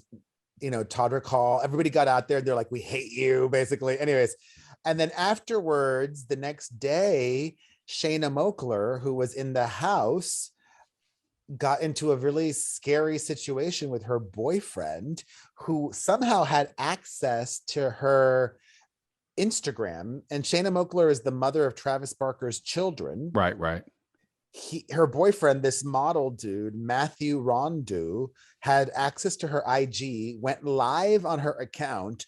Todrick Hall, everybody got out there. They're like, "We hate you," basically. Anyways, and then afterwards, the next day, Shanna Moakler, who was in the house, got into a really scary situation with her boyfriend, who somehow had access to her Instagram. And Shanna Moakler is the mother of Travis Barker's children. Right. Her boyfriend, this model dude, Matthew Rondu, had access to her IG, went live on her account,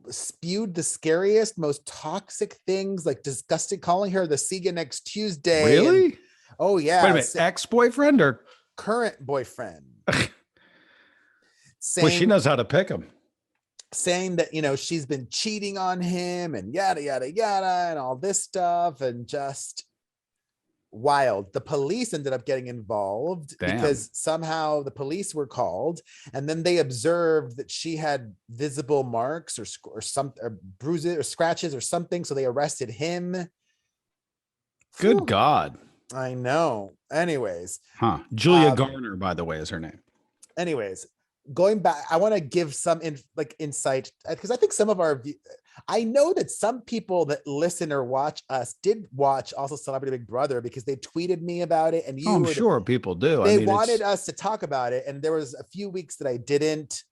spewed the scariest, most toxic things, like disgusting, calling her the see you next Tuesday. Really? Oh yeah. Wait a minute, ex-boyfriend or current boyfriend? Well, she knows how to pick him. Saying that, she's been cheating on him and yada, yada, yada, and all this stuff, and just wild. The police ended up getting involved. Damn. Because somehow the police were called, and then they observed that she had visible marks or bruises or scratches or something. So they arrested him. Good Whew. God. I know. Anyways. Julia Garner, by the way, is her name. Anyways, going back, I want to give some insight, because I think some of I know that some people that listen or watch us did watch also Celebrity Big Brother, because they tweeted me about it, and I'm sure people do. They wanted us to talk about it, and there was a few weeks that I didn't.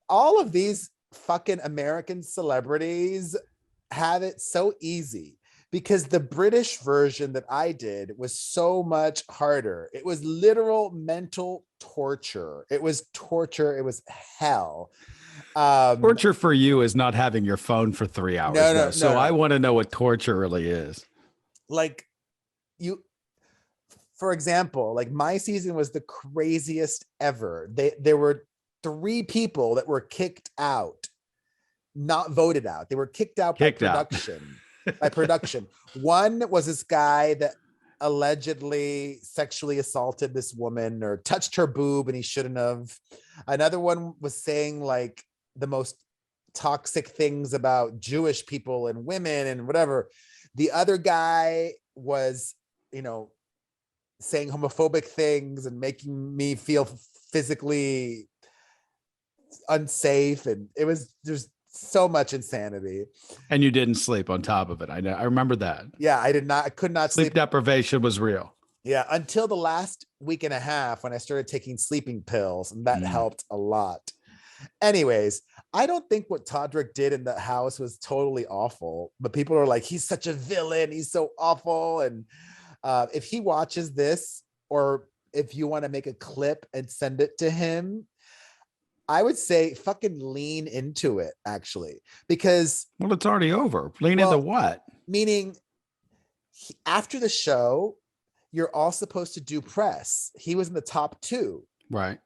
All of these fucking American celebrities have it so easy, because the British version that I did was so much harder. It was literal mental torture. It was torture. It was hell. Torture for you is not having your phone for 3 hours. No. I want to know what torture really is. Like, for example, like my season was the craziest ever. There were 3 people that were kicked out, not voted out. They were kicked out by production. By production. One was this guy that allegedly sexually assaulted this woman or touched her boob, and he shouldn't have. Another one was saying like the most toxic things about Jewish people and women and whatever. The other guy was, saying homophobic things and making me feel physically unsafe, and there's so much insanity. And you didn't sleep on top of it. I know. I remember that. Yeah, I could not sleep. Sleep deprivation was real. Yeah, until the last week and a half when I started taking sleeping pills, and that helped a lot. Anyways, I don't think what Todrick did in the house was totally awful, but people are like, he's such a villain. He's so awful. And if he watches this, or if you want to make a clip and send it to him, I would say fucking lean into it, actually, because it's already over. Lean into what? Meaning, after the show, you're all supposed to do press. He was in the top 2. Right.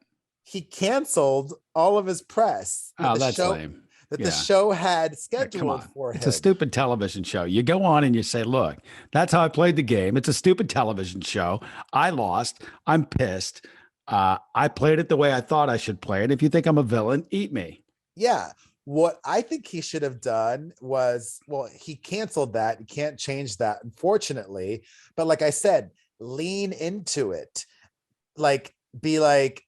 He canceled all of his press. Oh, that's lame. that Yeah. the show had Come scheduled on. for It's him. a stupid television show. You go on and you say, look, that's how I played the game. It's a stupid television show. I lost. I'm pissed. I played it the way I thought I should play it. If you think I'm a villain, eat me. Yeah. What I think he should have done was, well, he canceled that. You can't change that, unfortunately. But like I said, lean into it. Like, be like,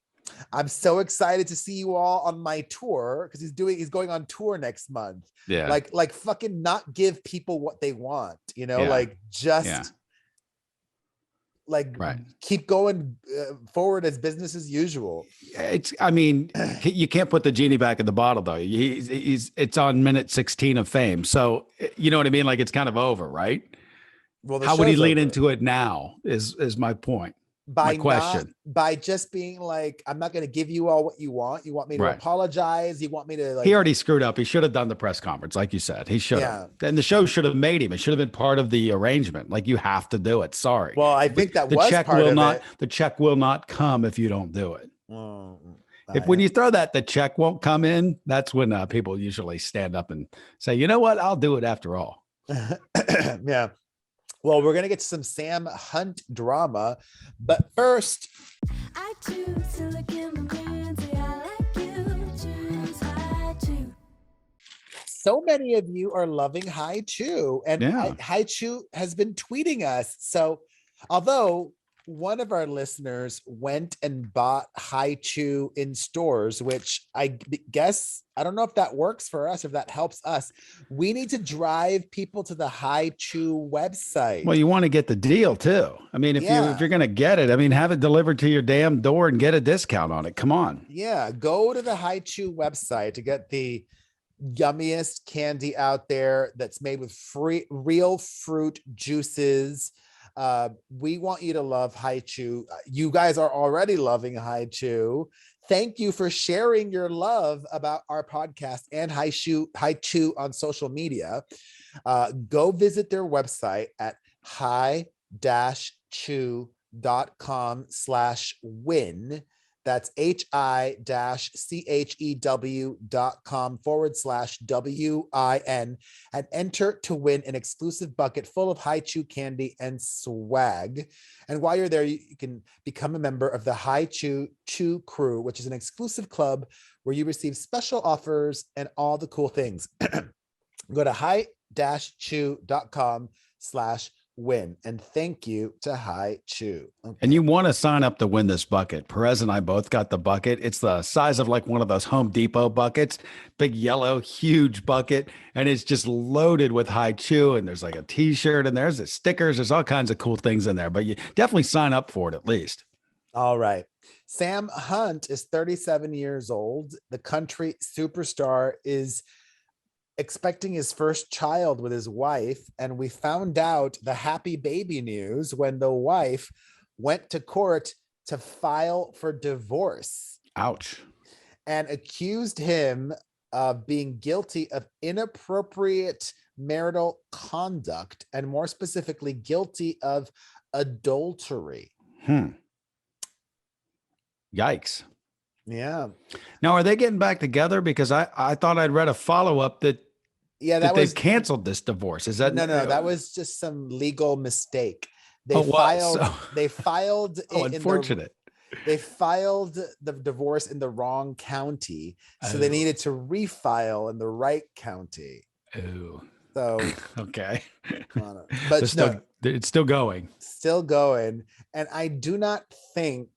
I'm so excited to see you all on my tour, because he's going on tour next month. Yeah. Like fucking not give people what they want, Yeah. like just Yeah. like Right. keep going forward as business as usual. I mean, you can't put the genie back in the bottle though. It's on minute 16 of fame. So you know what I mean? Like it's kind of over, right? Well, the How would he show's lean over. into it now is my point. by my question. by just being like, I'm not going to give you all what you want. You want me to Right. apologize. You want me to like, He already screwed up. He should have done the press conference, like you said. He should have. Yeah. And the show should have made him. It should have been part of the arrangement. Like you have to do it. Sorry. well, I think that the was check part will of not. it. The check will not come if you don't do it. If I- when you throw that, the check won't come in. That's when people usually stand up and say, you know what? I'll do it after all. Yeah. Well, we're going to get to some Sam Hunt drama, but first, I choose to look in the mirror and say I like you. Choose I choose. so many of you are loving Hai Chu, and Yeah. Hai Chu has been tweeting us. So, although one of our listeners went and bought Hai Chu in stores, which I guess, I don't know if that works for us, if that helps us. We need to drive people to the Hai Chu website. Well, you want to get the deal too. I mean, if Yeah. you're going to get it, I mean, have it delivered to your damn door and get a discount on it. Come on. Yeah, go to the Hai Chu website to get the yummiest candy out there that's made with real fruit juices. We want you to love Hai Chu. You guys are already loving Hai Chu. Thank you for sharing your love about our podcast and Hai Chu on social media. Go visit their website at hi-chew.com/win. That's hi-chew.com/WIN, and enter to win an exclusive bucket full of Hai Chu candy and swag. And while you're there, you can become a member of the Hai Chu crew, which is an exclusive club where you receive special offers and all the cool things. Go to hi-chew.com/win. And thank you to Hai Chu. Okay. And you want to sign up to win this bucket. Perez and I both got the bucket. It's the size of like one of those Home Depot buckets, big yellow, huge bucket. And it's just loaded with Hai Chu. And there's like a t-shirt and there's the stickers. There's all kinds of cool things in there, but you definitely sign up for it at least. All right. Sam Hunt is 37 years old. The country superstar is expecting his first child with his wife, and we found out the happy baby news when the wife went to court to file for divorce Ouch. and accused him of being guilty of inappropriate marital conduct, and more specifically guilty of adultery. Yikes. Yeah. Now, are they getting back together? Because I thought I'd read a follow-up that That was they've canceled this divorce. Is that no, that was just some legal mistake. They Oh, wow. they filed Oh, in unfortunate. they filed the divorce in the wrong county, so they Oh. needed to refile in the right county. Oh, So, okay. but It's still going. still going. And I do not think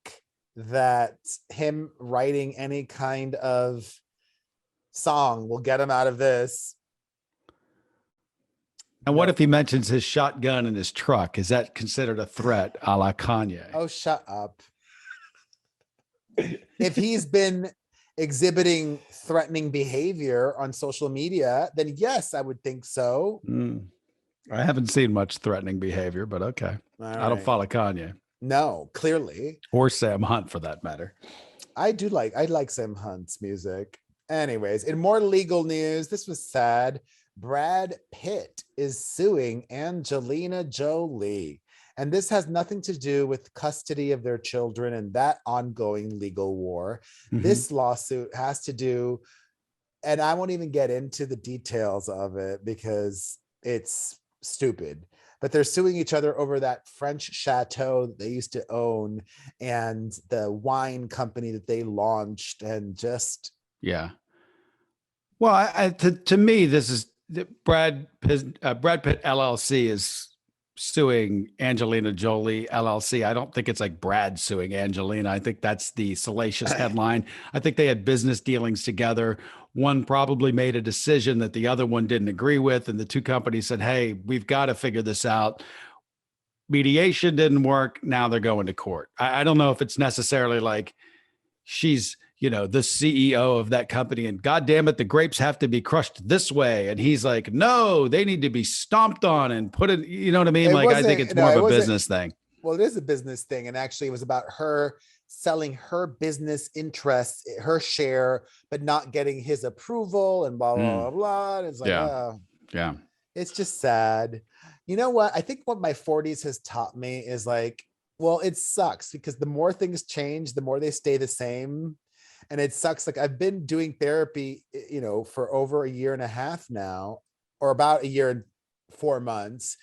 that him writing any kind of song will get him out of this. And what if he mentions his shotgun in his truck? Is that considered a threat a la Kanye? Oh, shut up. If he's been exhibiting threatening behavior on social media, then yes, I would think so. I haven't seen much threatening behavior, but okay. All I don't right. follow Kanye No, clearly. or Sam Hunt for that matter. I like Sam Hunt's music. Anyways, in more legal news, this was sad. Brad Pitt is suing Angelina Jolie. And this has nothing to do with custody of their children and that ongoing legal war. Mhm. This lawsuit has to do and I won't even get into the details of it because it's stupid. But they're suing each other over that French chateau that they used to own and the wine company that they launched, and just Yeah. Well, to me, this is Brad Pitt LLC is suing Angelina Jolie LLC. I don't think it's like Brad suing Angelina. I think that's the salacious headline. I think they had business dealings together. One probably made a decision that the other one didn't agree with, and the two companies said, "Hey, we've got to figure this out." Mediation didn't work. Now they're going to court. I don't know if it's necessarily like she's, the CEO of that company, and God damn it, the grapes have to be crushed this way. And he's like, no, they need to be stomped on and put it, you know what I mean? Like, I think it's more of a business thing. Well, it is a business thing. And actually it was about her selling her business interests, her share, but not getting his approval and blah, blah, blah, blah. And it's like, yeah, it's just sad. You know what? I think what my 40s has taught me is like, well, it sucks because the more things change, the more they stay the same. And it sucks. Like I've been doing therapy, for over a year and a half now, or about a year and 4 months.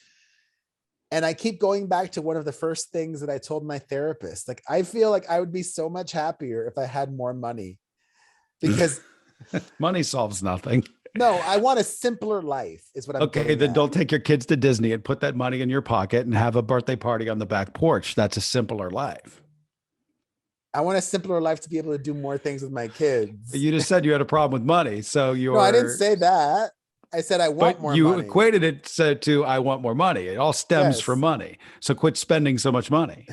And I keep going back to one of the first things that I told my therapist. Like, I feel like I would be so much happier if I had more money, because money solves nothing. No, I want a simpler life is what I'm okay. Then don't take your kids to Disney and put that money in your pocket and have a birthday party on the back porch. That's a simpler life. I want a simpler life to be able to do more things with my kids. You just said you had a problem with money. So No, I didn't say that. I said I want more money. You equated it to I want more money. It all stems from money. So quit spending so much money.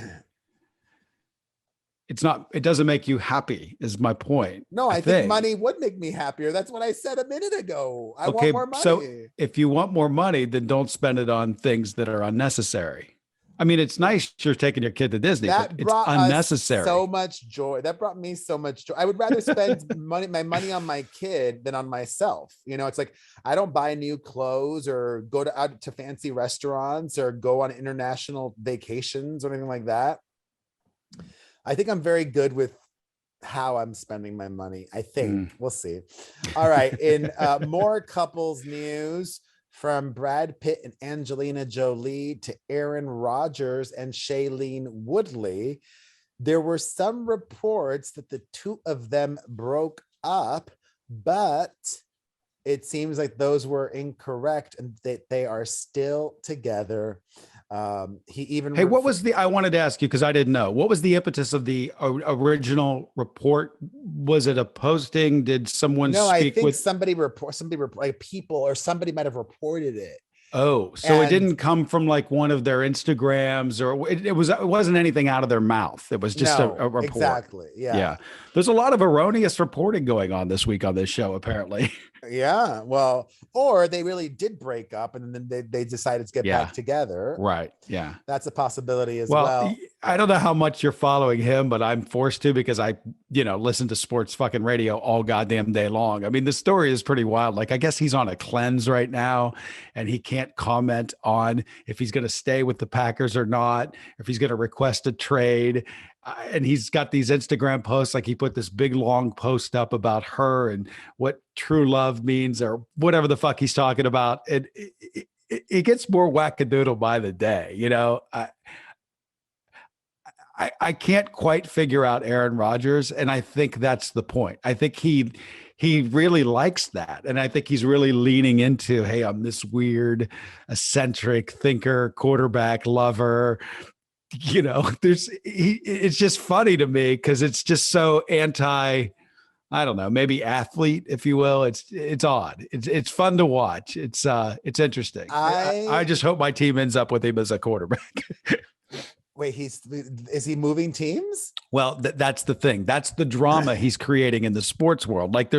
It doesn't make you happy, is my point. No, I think money would make me happier. That's what I said a minute ago. I want more money. So if you want more money, then don't spend it on things that are unnecessary. I mean, it's nice you're taking your kid to Disney, but it's unnecessary. So much joy. That brought me so much joy. I would rather spend my money on my kid than on myself. It's like I don't buy new clothes or go out to fancy restaurants or go on international vacations or anything like that. I think I'm very good with how I'm spending my money. I think we'll see. All right. In more couples news, from Brad Pitt and Angelina Jolie to Aaron Rodgers and Shailene Woodley, there were some reports that the two of them broke up, but it seems like those were incorrect and that they are still together. What was I wanted to ask you, because I didn't know, what was the impetus of the original report? Was it a posting? Did someone speak with somebody like people, or somebody might have reported it? Oh, so it didn't come from like one of their Instagrams, or it wasn't anything out of their mouth. It was just a report. Exactly. Yeah. There's a lot of erroneous reporting going on this week on this show, apparently. Yeah. Well, or they really did break up and then they decided to get back together. Right. Yeah. That's a possibility as well. I don't know how much you're following him, but I'm forced to, because I, listen to sports fucking radio all goddamn day long. I mean, the story is pretty wild. Like, I guess he's on a cleanse right now and he can't comment on if he's going to stay with the Packers or not, if he's going to request a trade. And he's got these Instagram posts, like he put this big long post up about her and what true love means, or whatever the fuck he's talking about. And it gets more wackadoodle by the day. I can't quite figure out Aaron Rodgers, and I think that's the point. I think he really likes that, and I think he's really leaning into, hey, I'm this weird, eccentric thinker, quarterback lover. It's just funny to me because it's just so I don't know, maybe athlete, if you will. It's odd. It's fun to watch. It's interesting. I just hope my team ends up with him as a quarterback. Wait, is he moving teams? Well, that's the thing. That's the drama he's creating in the sports world. Like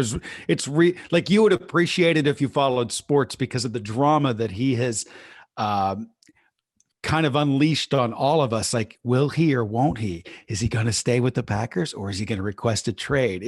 like you would appreciate it if you followed sports because of the drama that he has kind of unleashed on all of us, like, will he or won't he? Is he going to stay with the Packers or is he going to request a trade?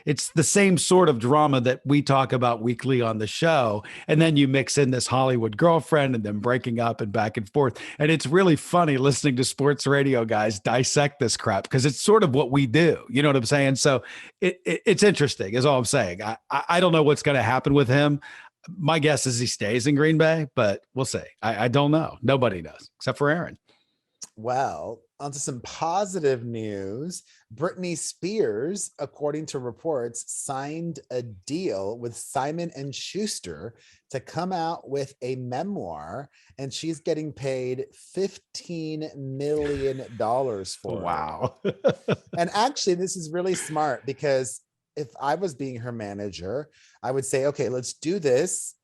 It's the same sort of drama that we talk about weekly on the show. And then you mix in this Hollywood girlfriend and then breaking up and back and forth. And it's really funny listening to sports radio guys dissect this crap because it's sort of what we do. You know what I'm saying? So it's interesting is all I'm saying. I don't know what's going to happen with him. My guess is he stays in Green Bay, but we'll see. I don't know. Nobody knows except for Aaron. Well, onto some positive news. Britney Spears, according to reports, signed a deal with Simon and Schuster to come out with a memoir, and she's getting paid $15 million for it. Wow. And actually, this is really smart because if I was being her manager, I would say, okay, let's do this.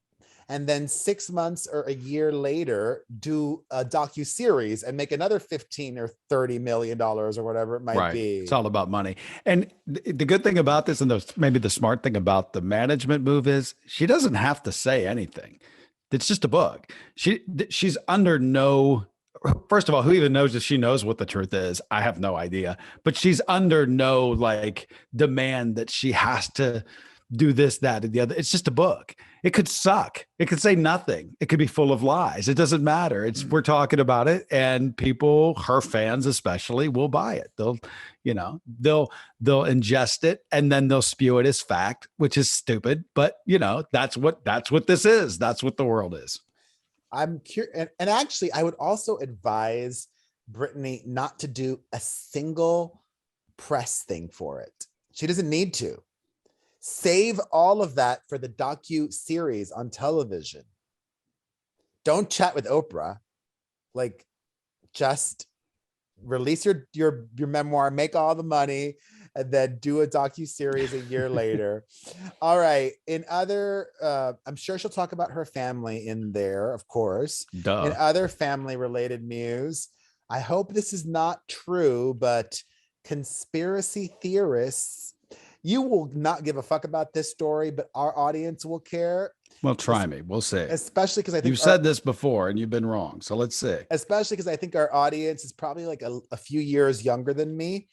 And then 6 months or a year later, do a docuseries and make another $15 or $30 million or whatever it might be. It's all about money. And the good thing about this, and maybe the smart thing about the management move is she doesn't have to say anything. It's just a book. She's under no, first of all, who even knows if she knows what the truth is? I have no idea. But she's under no like demand that she has to do this, that, and the other. It's just a book. It could suck. It could say nothing. It could be full of lies. It doesn't matter. We're talking about it, and people, her fans especially, will buy it. They'll ingest it and then they'll spew it as fact, which is stupid. But that's what this is. That's what the world is. I'm curious, and actually, I would also advise Britney not to do a single press thing for it. She doesn't need to. Save all of that for the docu-series on television. Don't chat with Oprah. Like, just release your memoir, make all the money, and then do a docu-series a year later. All right. In other, I'm sure she'll talk about her family in there, of course. Duh. In other family-related news, I hope this is not true, but conspiracy theorists, you will not give a fuck about this story, but our audience will care. Well, try me. We'll see. Especially because I think you've said this before and you've been wrong. So let's see. Especially because I think our audience is probably like a few years younger than me.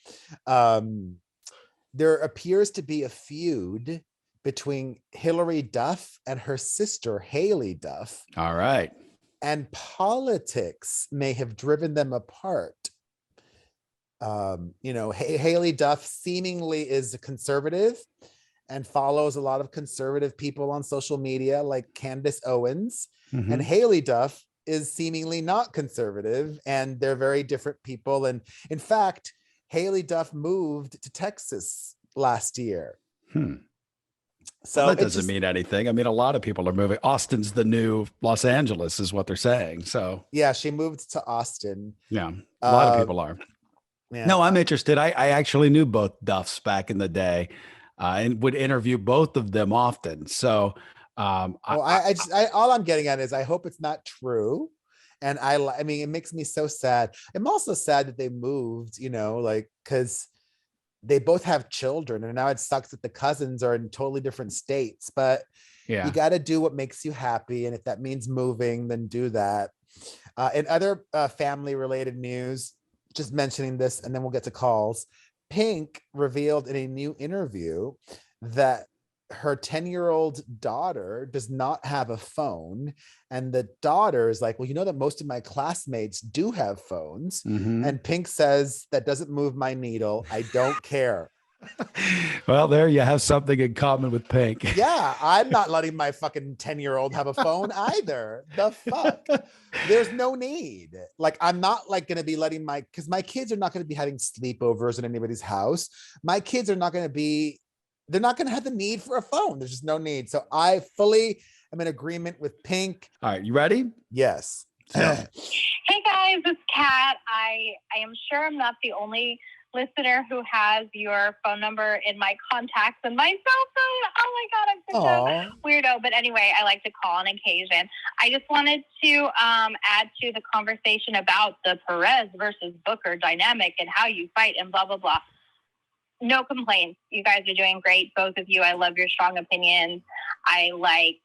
There appears to be a feud between Hillary Duff and her sister, Haley Duff. All right. And politics may have driven them apart. Haley Duff seemingly is a conservative and follows a lot of conservative people on social media like Candace Owens. Mm-hmm. And Haley Duff is seemingly not conservative, and they're very different people. And in fact, Haley Duff moved to Texas last year. So that doesn't mean anything. I mean, a lot of people are moving. Austin's the new Los Angeles is what they're saying. So yeah, she moved to Austin. Yeah, a lot of people are. Yeah. No, I'm interested. I actually knew both Duffs back in the day and would interview both of them often. So all I'm getting at is I hope it's not true. And I mean, it makes me so sad. I'm also sad that they moved, because they both have children, and now it sucks that the cousins are in totally different states, but you got to do what makes you happy. And if that means moving, then do that. In other family related news, just mentioning this, and then we'll get to calls. Pink revealed in a new interview that her 10-year-old daughter does not have a phone. And the daughter is like, well, you know that most of my classmates do have phones. Mm-hmm. And Pink says, that doesn't move my needle. I don't care. Well, there you have something in common with Pink. Yeah, I'm not letting my fucking 10-year-old have a phone either. The fuck? There's no need. Like, I'm not like going to be letting because my kids are not going to be having sleepovers in anybody's house. My kids are not going to be, they're not going to have the need for a phone. There's just no need. So I fully am in agreement with Pink. All right, you ready? Yes. Hey guys, it's Kat. I am sure I'm not the only listener who has your phone number in my contacts and my cell phone. Oh my God, I'm such a weirdo. But anyway, I like to call on occasion. I just wanted to add to the conversation about the Perez versus Booker dynamic and how you fight and blah, blah, blah. No complaints. You guys are doing great, both of you. I love your strong opinions. I like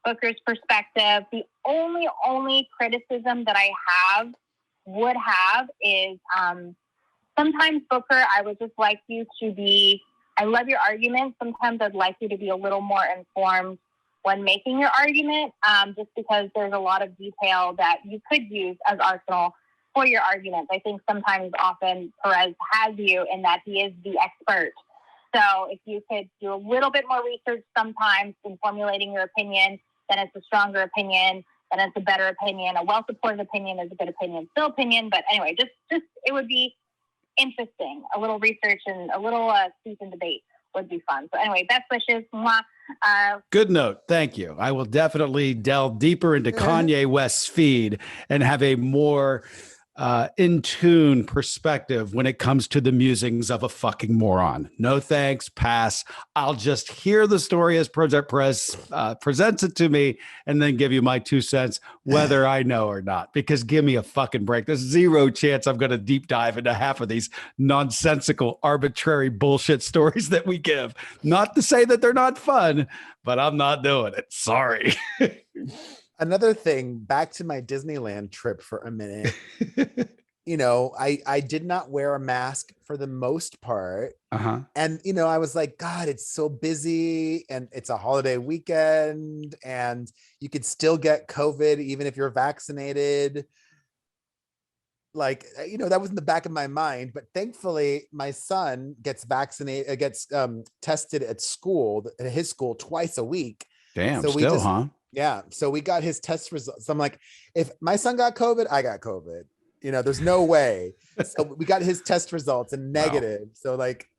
Booker's perspective. The only criticism that I would have is sometimes, Booker, I would just like you to be, I love your argument. Sometimes I'd like you to be a little more informed when making your argument, just because there's a lot of detail that you could use as arsenal for your arguments. I think sometimes often Perez has you in that he is the expert. So if you could do a little bit more research sometimes in formulating your opinion, then it's a stronger opinion, then it's a better opinion. A well-supported opinion is a good opinion, still opinion. But anyway, just it would be interesting. A little research and a little seasoned debate would be fun. So anyway, best wishes. Mwah. Good note. Thank you. I will definitely delve deeper into Kanye West's feed and have a more in tune perspective when it comes to the musings of a fucking moron. No thanks. Pass. I'll just hear the story as Project Press presents it to me and then give you my 2 cents, whether I know or not, because give me a fucking break. There's zero chance I'm going to deep dive into half of these nonsensical, arbitrary bullshit stories that we give. Not to say that they're not fun, but I'm not doing it. Sorry. Another thing, back to my Disneyland trip for a minute. You know, I did not wear a mask for the most part. And, you know, I was like, God, it's so busy and it's a holiday weekend and you could still get COVID even if you're vaccinated. Like, you know, that was in the back of my mind. But thankfully, my son gets vaccinated, gets tested at school, at his school twice a week. Damn, so still, huh? Yeah. So we got his test results. I'm like, if my son got COVID, I got COVID. You know, there's no way. So we got his test results and negative. Wow. So like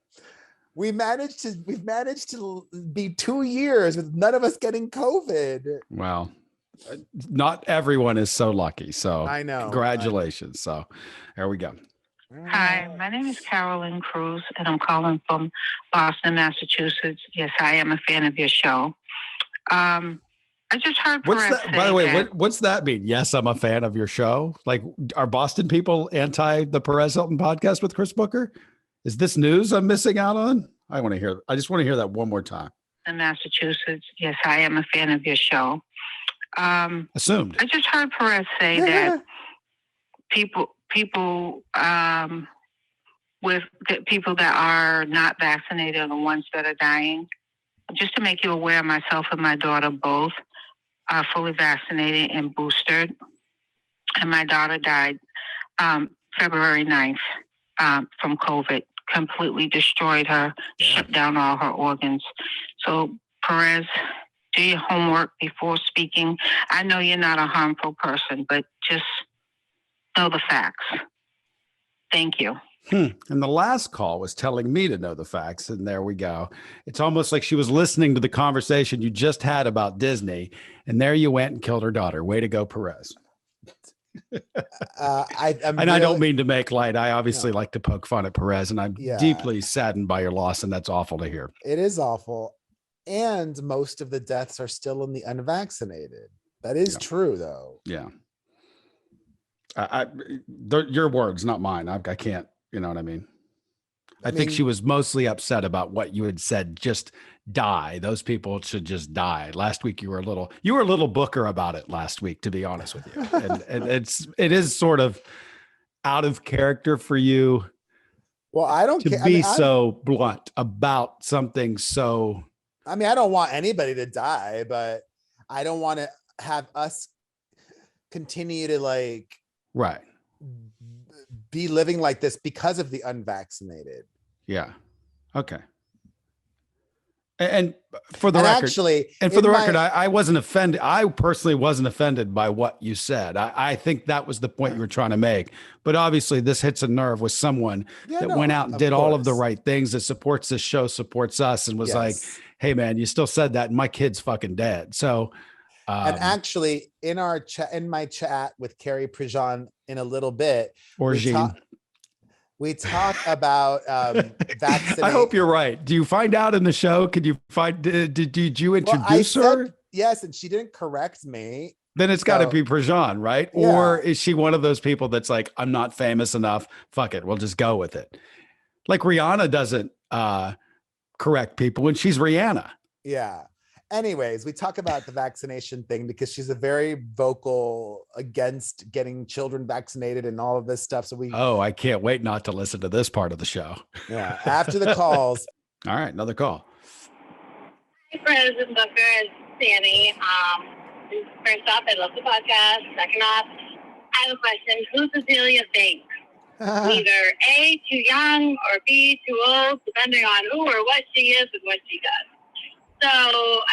we've managed to be 2 years with none of us getting COVID. Wow. Not everyone is so lucky. So I know. Congratulations. So there we go. Hi, my name is Carolyn Cruz, and I'm calling from Boston, Massachusetts. Yes, I am a fan of your show. I just heard what's Perez that, by the way, what's that mean? Yes, I'm a fan of your show. Like, are Boston people anti the Perez Hilton podcast with Chris Booker? Is this news I'm missing out on? I just want to hear that one more time. In Massachusetts, yes, I am a fan of your show. Assumed. I just heard Perez say that people with the people that are not vaccinated are the ones that are dying. Just to make you aware, myself and my daughter both are fully vaccinated and boosted. And my daughter died February 9th from COVID. Completely destroyed her, shut down all her organs. So, Perez, do your homework before speaking. I know you're not a harmful person, but just know the facts. Thank you. And the last call was telling me to know the facts. And there we go. It's almost like she was listening to the conversation you just had about Disney. And there you went and killed her daughter. Way to go, Perez. I don't mean to make light. I obviously like to poke fun at Perez, and I'm deeply saddened by your loss. And that's awful to hear. It is awful. And most of the deaths are still in the unvaccinated. That is true, though. Yeah. Your words, not mine. I can't. You know what I mean? I think she was mostly upset about what you had said. Just die. Those people should just die. Last week you were a little Booker about it last week, to be honest with you. And it is sort of out of character for you. Well, I don't to be so blunt about something so. I mean, I don't want anybody to die, but I don't want to have us continue to be living like this because of the unvaccinated. Yeah. Okay. And for the record, I wasn't offended. I personally wasn't offended by what you said. I think that was the point you were trying to make. But obviously this hits a nerve with someone that went out and did all of the right things, that supports this show, supports us, and was like, hey man, you still said that and my kid's fucking dead. So and actually in my chat with Carrie Prejean in a little bit, we talk about vaccination. I hope you're right. Do you find out in the show? Could you find? Did you introduce her? Yes, and she didn't correct me. Then it's got to be Prejean, right? Yeah. Or is she one of those people that's like, I'm not famous enough. Fuck it, we'll just go with it. Like Rihanna doesn't correct people when she's Rihanna. Yeah. Anyways, we talk about the vaccination thing because she's a very vocal against getting children vaccinated and all of this stuff. So Oh, I can't wait not to listen to this part of the show. Yeah, after the calls. All right, another call. Hi, Perez and Booker. It's Sammy. First off, I love the podcast. Second off, I have a question. Who's Azealia Banks? Either A, too young, or B, too old, depending on who or what she is and what she does. So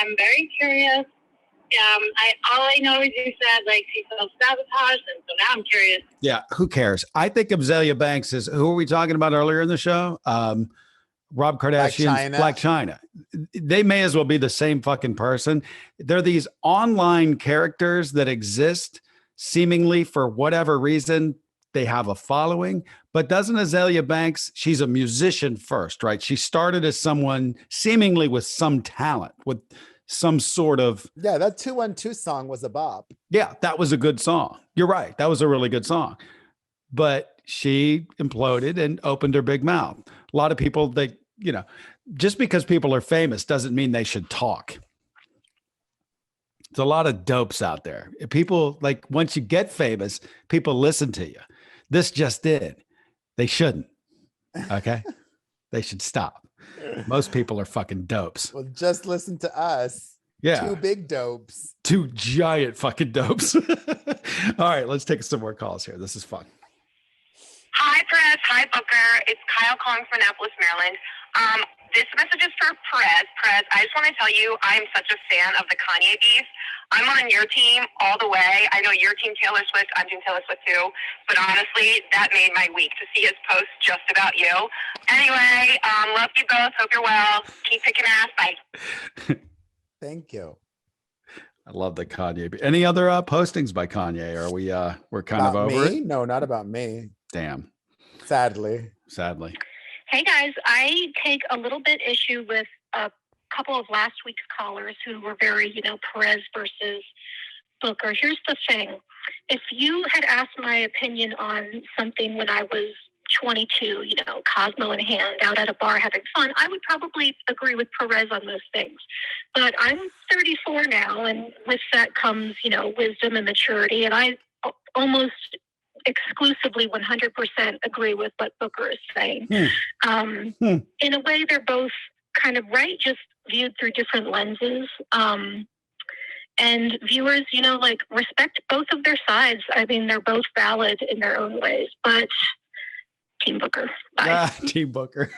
I'm very curious. All I know is you said like she self-sabotaged, and so now I'm curious. Yeah, who cares? I think Azealia Banks is, who were we talking about earlier in the show? Rob Kardashian's Blac Chyna. They may as well be the same fucking person. They're these online characters that exist seemingly for whatever reason. They have a following, but doesn't Azealia Banks, she's a musician first, right? She started as someone seemingly with some talent, with some sort of. Yeah, that 212 song was a bop. Yeah, that was a good song. You're right. That was a really good song. But she imploded and opened her big mouth. A lot of people, they, just because people are famous doesn't mean they should talk. There's a lot of dopes out there. People, like, once you get famous, people listen to you. This just did. They shouldn't. Okay? They should stop. Most people are fucking dopes. Well, just listen to us. Yeah. Two big dopes. Two giant fucking dopes. All right, let's take some more calls here. This is fun. Hi, Perez. Hi, Booker. It's Kyle calling from Annapolis, Maryland. This message is for Perez. Perez, I just want to tell you I'm such a fan of the Kanye beef. I'm on your team all the way. I know your team Taylor Swift. I'm team Taylor Swift too. But honestly, that made my week to see his post just about you. Anyway, love you both. Hope you're well. Keep kicking ass. Bye. Thank you. I love the Kanye. Any other postings by Kanye? Are we're kind About of over me? it? No, not about me. Damn. Sadly. Hey guys, I take a little bit issue with a couple of last week's callers who were very, Perez versus Booker. Here's the thing. If you had asked my opinion on something when I was 22, Cosmo in hand, out at a bar having fun, I would probably agree with Perez on those things. But I'm 34 now, and with that comes, wisdom and maturity, and I almost exclusively 100% agree with what Booker is saying. In a way, they're both kind of right, just viewed through different lenses. And viewers, respect both of their sides. I mean, they're both valid in their own ways, but Team Booker. Bye. Team Booker.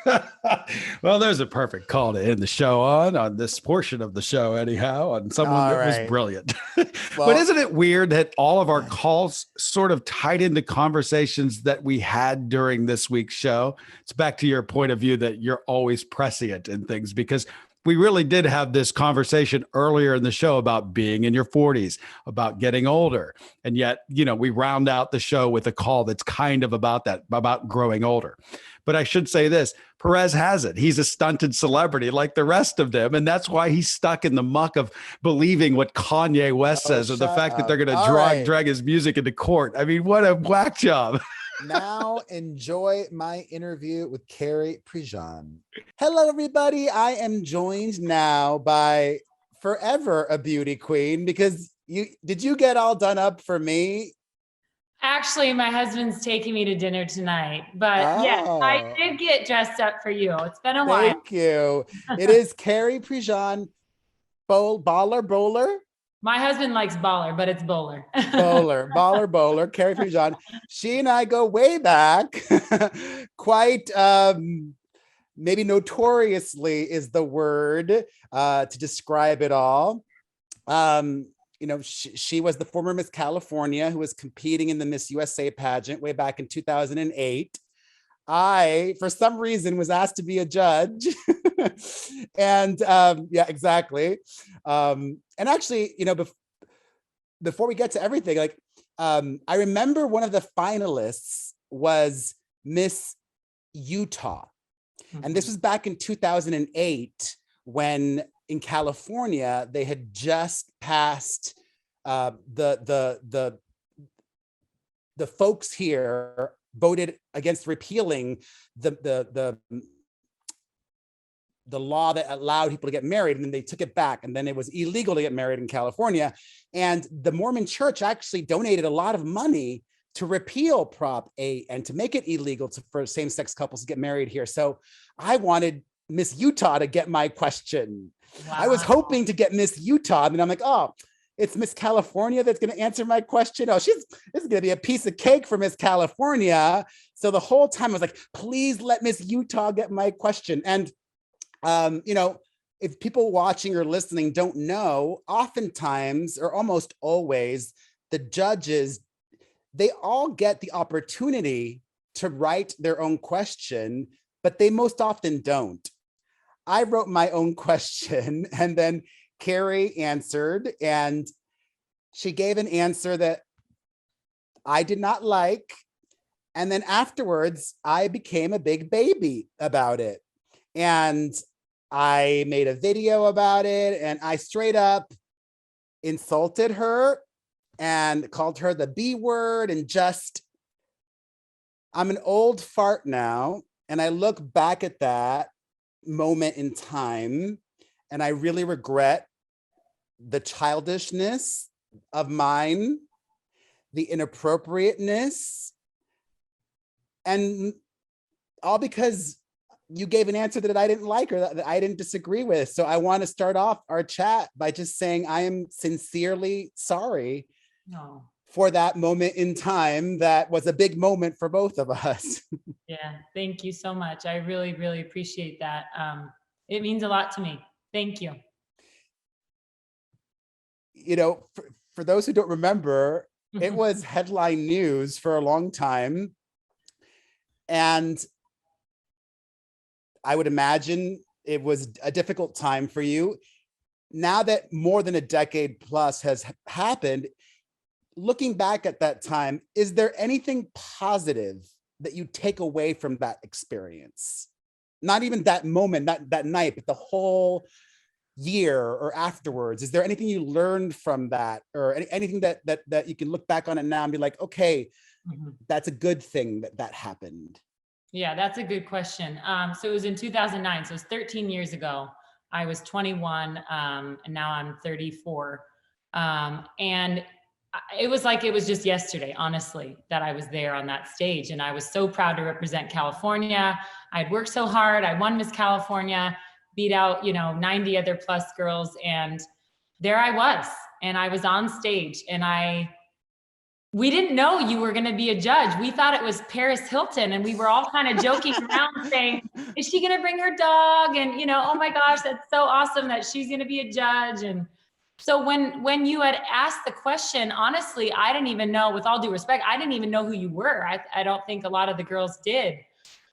Well, there's a perfect call to end the show on this portion of the show, anyhow, on someone that was brilliant. But isn't it weird that all of our calls sort of tied into conversations that we had during this week's show? It's back to your point of view that you're always prescient in things, because we really did have this conversation earlier in the show about being in your 40s, about getting older. And yet, we round out the show with a call that's kind of about that, about growing older. But I should say this, Perez has it. He's a stunted celebrity like the rest of them. And that's why he's stuck in the muck of believing what Kanye West says, or the fact that they're going to drag his music into court. I mean, what a whack job. Now enjoy my interview with Carrie Prejean. Hello, everybody. I am joined now by forever a beauty queen, because did you get all done up for me? Actually, my husband's taking me to dinner tonight, but yes, I did get dressed up for you. It's been a while. Thank you. It is Carrie Prejean, bowler. My husband likes baller, but it's bowler. Bowler, Carrie Prejean. She and I go way back, quite maybe notoriously is the word to describe it all. She was the former Miss California who was competing in the Miss USA pageant way back in 2008. I, for some reason, was asked to be a judge. And yeah, exactly. And actually, before we get to everything, I remember one of the finalists was Miss Utah. And this was back in 2008, when in California, they had just passed the folks here voted against repealing the the law that allowed people to get married, and then they took it back, and then it was illegal to get married in California. And the Mormon Church actually donated a lot of money to repeal Prop 8 and to make it illegal for same-sex couples to get married here. So I wanted Miss Utah to get my question. Wow. I was hoping to get Miss Utah, and then I'm like, oh, it's Miss California that's going to answer my question. Oh, this is going to be a piece of cake for Miss California. So the whole time I was like, please let Miss Utah get my question. And, you know, if people watching or listening don't know, oftentimes or almost always, the judges, they all get the opportunity to write their own question, but they most often don't. I wrote my own question, and then Carrie answered, and she gave an answer that I did not like. And then afterwards, I became a big baby about it. And I made a video about it, and I straight up insulted her and called her the B word, and just, I'm an old fart now. And I look back at that moment in time, and I really regret the childishness of mine, the inappropriateness, and all because you gave an answer that I didn't like or that I didn't disagree with. So I want to start off our chat by just saying I am sincerely sorry for that moment in time. That was a big moment for both of us. Yeah, thank you so much. I really, really appreciate that. It means a lot to me. Thank you. You know, for those who don't remember, it was headline news for a long time. And I would imagine it was a difficult time for you. Now that more than a decade plus has happened, looking back at that time, is there anything positive that you take away from that experience? Not even that moment, that night, but the whole year or afterwards. Is there anything you learned from that, or anything that you can look back on it now and be like, okay, that's a good thing that happened? Yeah, that's a good question. So it was in 2009. So it was 13 years ago. I was 21, and now I'm 34. And it was like, it was just yesterday, honestly, that I was there on that stage. And I was so proud to represent California. I'd worked so hard. I won Miss California, beat out, 90 other plus girls. And there I was, and I was on stage, and we didn't know you were going to be a judge. We thought it was Perez Hilton, and we were all kind of joking around saying, is she going to bring her dog? And, oh my gosh, that's so awesome that she's going to be a judge. And so when you had asked the question, honestly, I didn't even know, with all due respect, I didn't even know who you were. I don't think a lot of the girls did.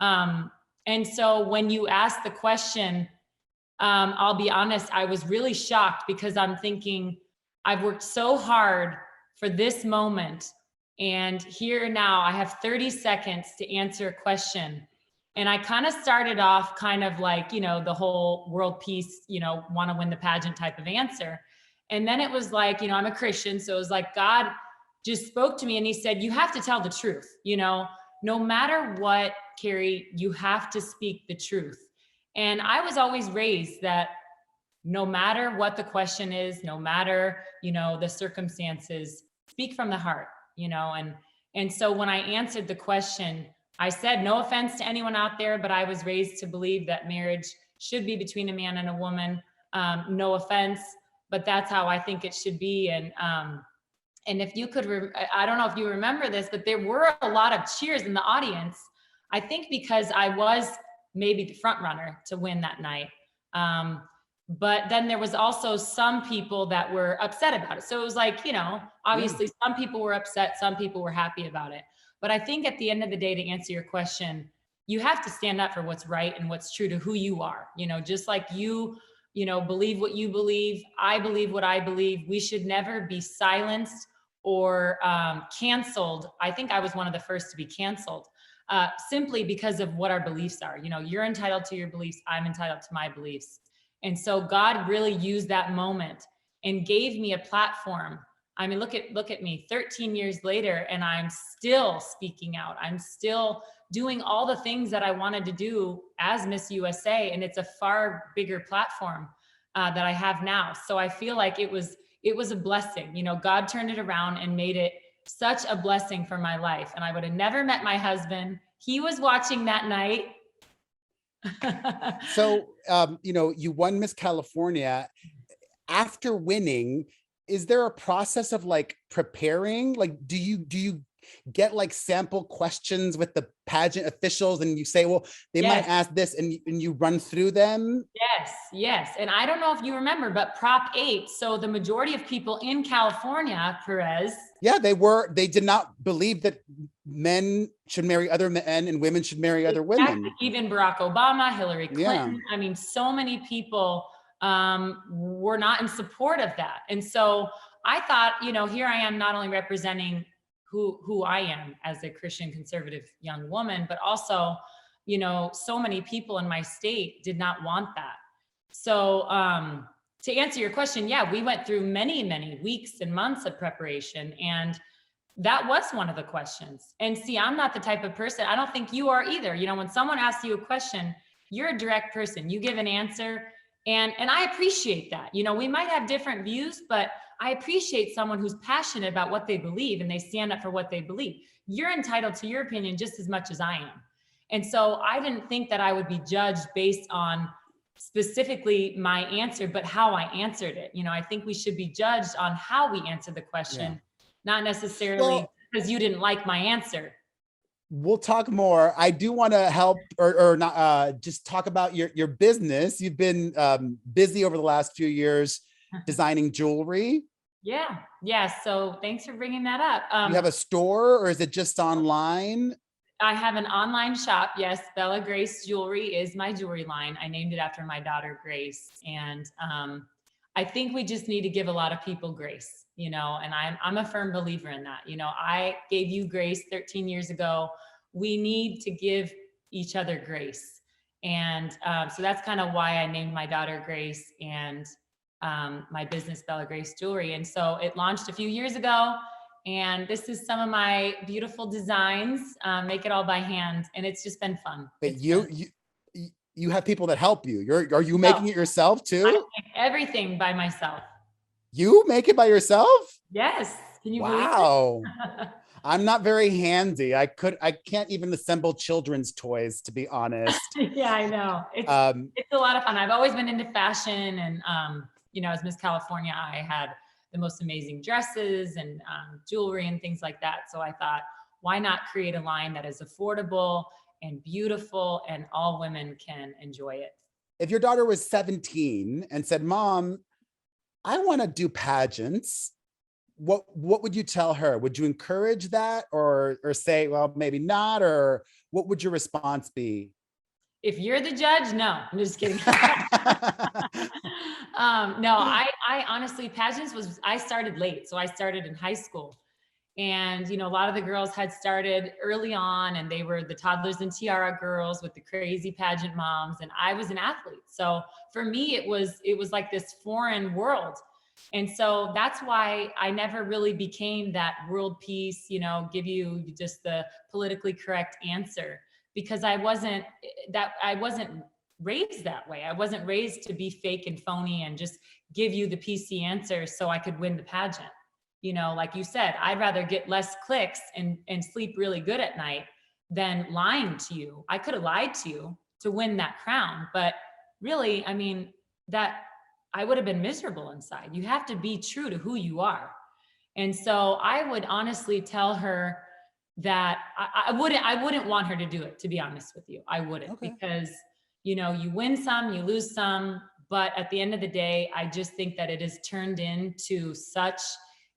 And so when you asked the question, I'll be honest, I was really shocked, because I'm thinking, I've worked so hard for this moment, and here now I have 30 seconds to answer a question. And I kind of started off kind of like, the whole world peace, want to win the pageant type of answer. And then it was like, I'm a Christian. So it was like, God just spoke to me, and he said, you have to tell the truth. No matter what, Carrie, you have to speak the truth. And I was always raised that no matter what the question is, no matter, the circumstances, speak from the heart, and so when I answered the question, I said, no offense to anyone out there, but I was raised to believe that marriage should be between a man and a woman. No offense, but that's how I think it should be. And if you could, I don't know if you remember this, but there were a lot of cheers in the audience. I think because I was maybe the front runner to win that night. But then there was also some people that were upset about it. So it was like, obviously some people were upset, some people were happy about it. But I think at the end of the day, to answer your question, you have to stand up for what's right and what's true to who you are. Just like you believe what you believe, I believe what I believe. We should never be silenced or canceled. I think I was one of the first to be canceled simply because of what our beliefs are. You're entitled to your beliefs, I'm entitled to my beliefs. And so God really used that moment and gave me a platform I mean, look at me 13 years later, and I'm still speaking out. I'm still doing all the things that I wanted to do as Miss USA. And it's a far bigger platform that I have now. So I feel like it was a blessing. You know, God turned it around and made it such a blessing for my life. And I would have never met my husband. He was watching that night. So, you know, you won Miss California. After winning, is there a process of like preparing? Like, do you get like sample questions with the pageant officials and you say, well, they Yes. might ask this, and you run through them? Yes. And I don't know if you remember, but Prop 8, so the majority of people in California, Perez. Yeah, they did not believe that men should marry other men and women should marry other women. Even Barack Obama, Hillary Clinton. Yeah. I mean, so many people were not in support of that. And so I thought, you know, here I am not only representing who I am as a Christian conservative young woman, but also, you know, so many people in my state did not want that. So to answer your question, yeah, we went through many weeks and months of preparation, and that was one of the questions. And see, I'm not the type of person, I don't think you are either. You know, when someone asks you a question, you're a direct person, you give an answer, and I appreciate that. You know, we might have different views, but I appreciate someone who's passionate about what they believe and they stand up for what they believe. You're entitled to your opinion just as much as I am. And so I didn't think that I would be judged based on specifically my answer, but how I answered it. You know, I think we should be judged on how we answered the question, not necessarily because you didn't like my answer. We'll talk more. I do want to help or not just talk about your business. You've been busy over the last few years designing jewelry. Yeah. So thanks for bringing that up. You have a store, or is it just online? I have an online shop. Yes. Bella Grace Jewelry is my jewelry line. I named it after my daughter, Grace. And I think we just need to give a lot of people grace, you know, and I'm a firm believer in that. You know, I gave you grace 13 years ago. We need to give each other grace. And so that's kind of why I named my daughter Grace, and my business, Bella Grace Jewelry. And so it launched a few years ago, and this is some of my beautiful designs, make it all by hand. And it's just been fun. But you have people that help you. Are you making it yourself too? I make everything by myself. You make it by yourself? Yes. Can you Wow. believe it? I'm not very handy. I can't even assemble children's toys, to be honest. Yeah, I know. It's a lot of fun. I've always been into fashion, and you know, as Miss California, I had the most amazing dresses and jewelry and things like that. So I thought, why not create a line that is affordable and beautiful and all women can enjoy it? If your daughter was 17 and said, Mom, I want to do pageants, what would you tell her? Would you encourage that, or say, well, maybe not? Or what would your response be? If you're the judge, no, I'm just kidding. No, I honestly, pageants I started late. So I started in high school, and, you know, a lot of the girls had started early on, and they were the toddlers and tiara girls with the crazy pageant moms. And I was an athlete. So for me, it was like this foreign world. And so that's why I never really became that world peace, you know, give you just the politically correct answer, because I wasn't raised that way. I wasn't raised to be fake and phony and just give you the PC answer so I could win the pageant. You know, like you said, I'd rather get less clicks and sleep really good at night than lying to you. I could have lied to you to win that crown, but really, I mean, that I would have been miserable inside. You have to be true to who you are. And so I would honestly tell her that I wouldn't want her to do it, to be honest with you. I wouldn't, because, you know, you win some, you lose some, but at the end of the day, I just think that it has turned into such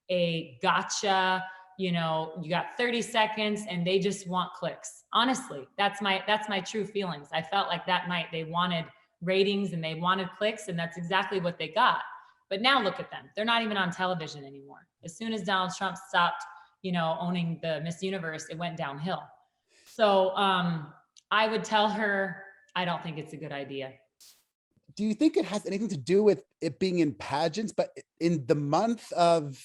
a gotcha. You know, you got 30 seconds and they just want clicks. Honestly, that's my true feelings. I felt like that night they wanted ratings and they wanted clicks, and that's exactly what they got. But now look at them. They're not even on television anymore. As soon as Donald Trump stopped, you know, owning the Miss Universe, it went downhill. So I would tell her, I don't think it's a good idea. Do you think it has anything to do with it being in pageants, but in the month of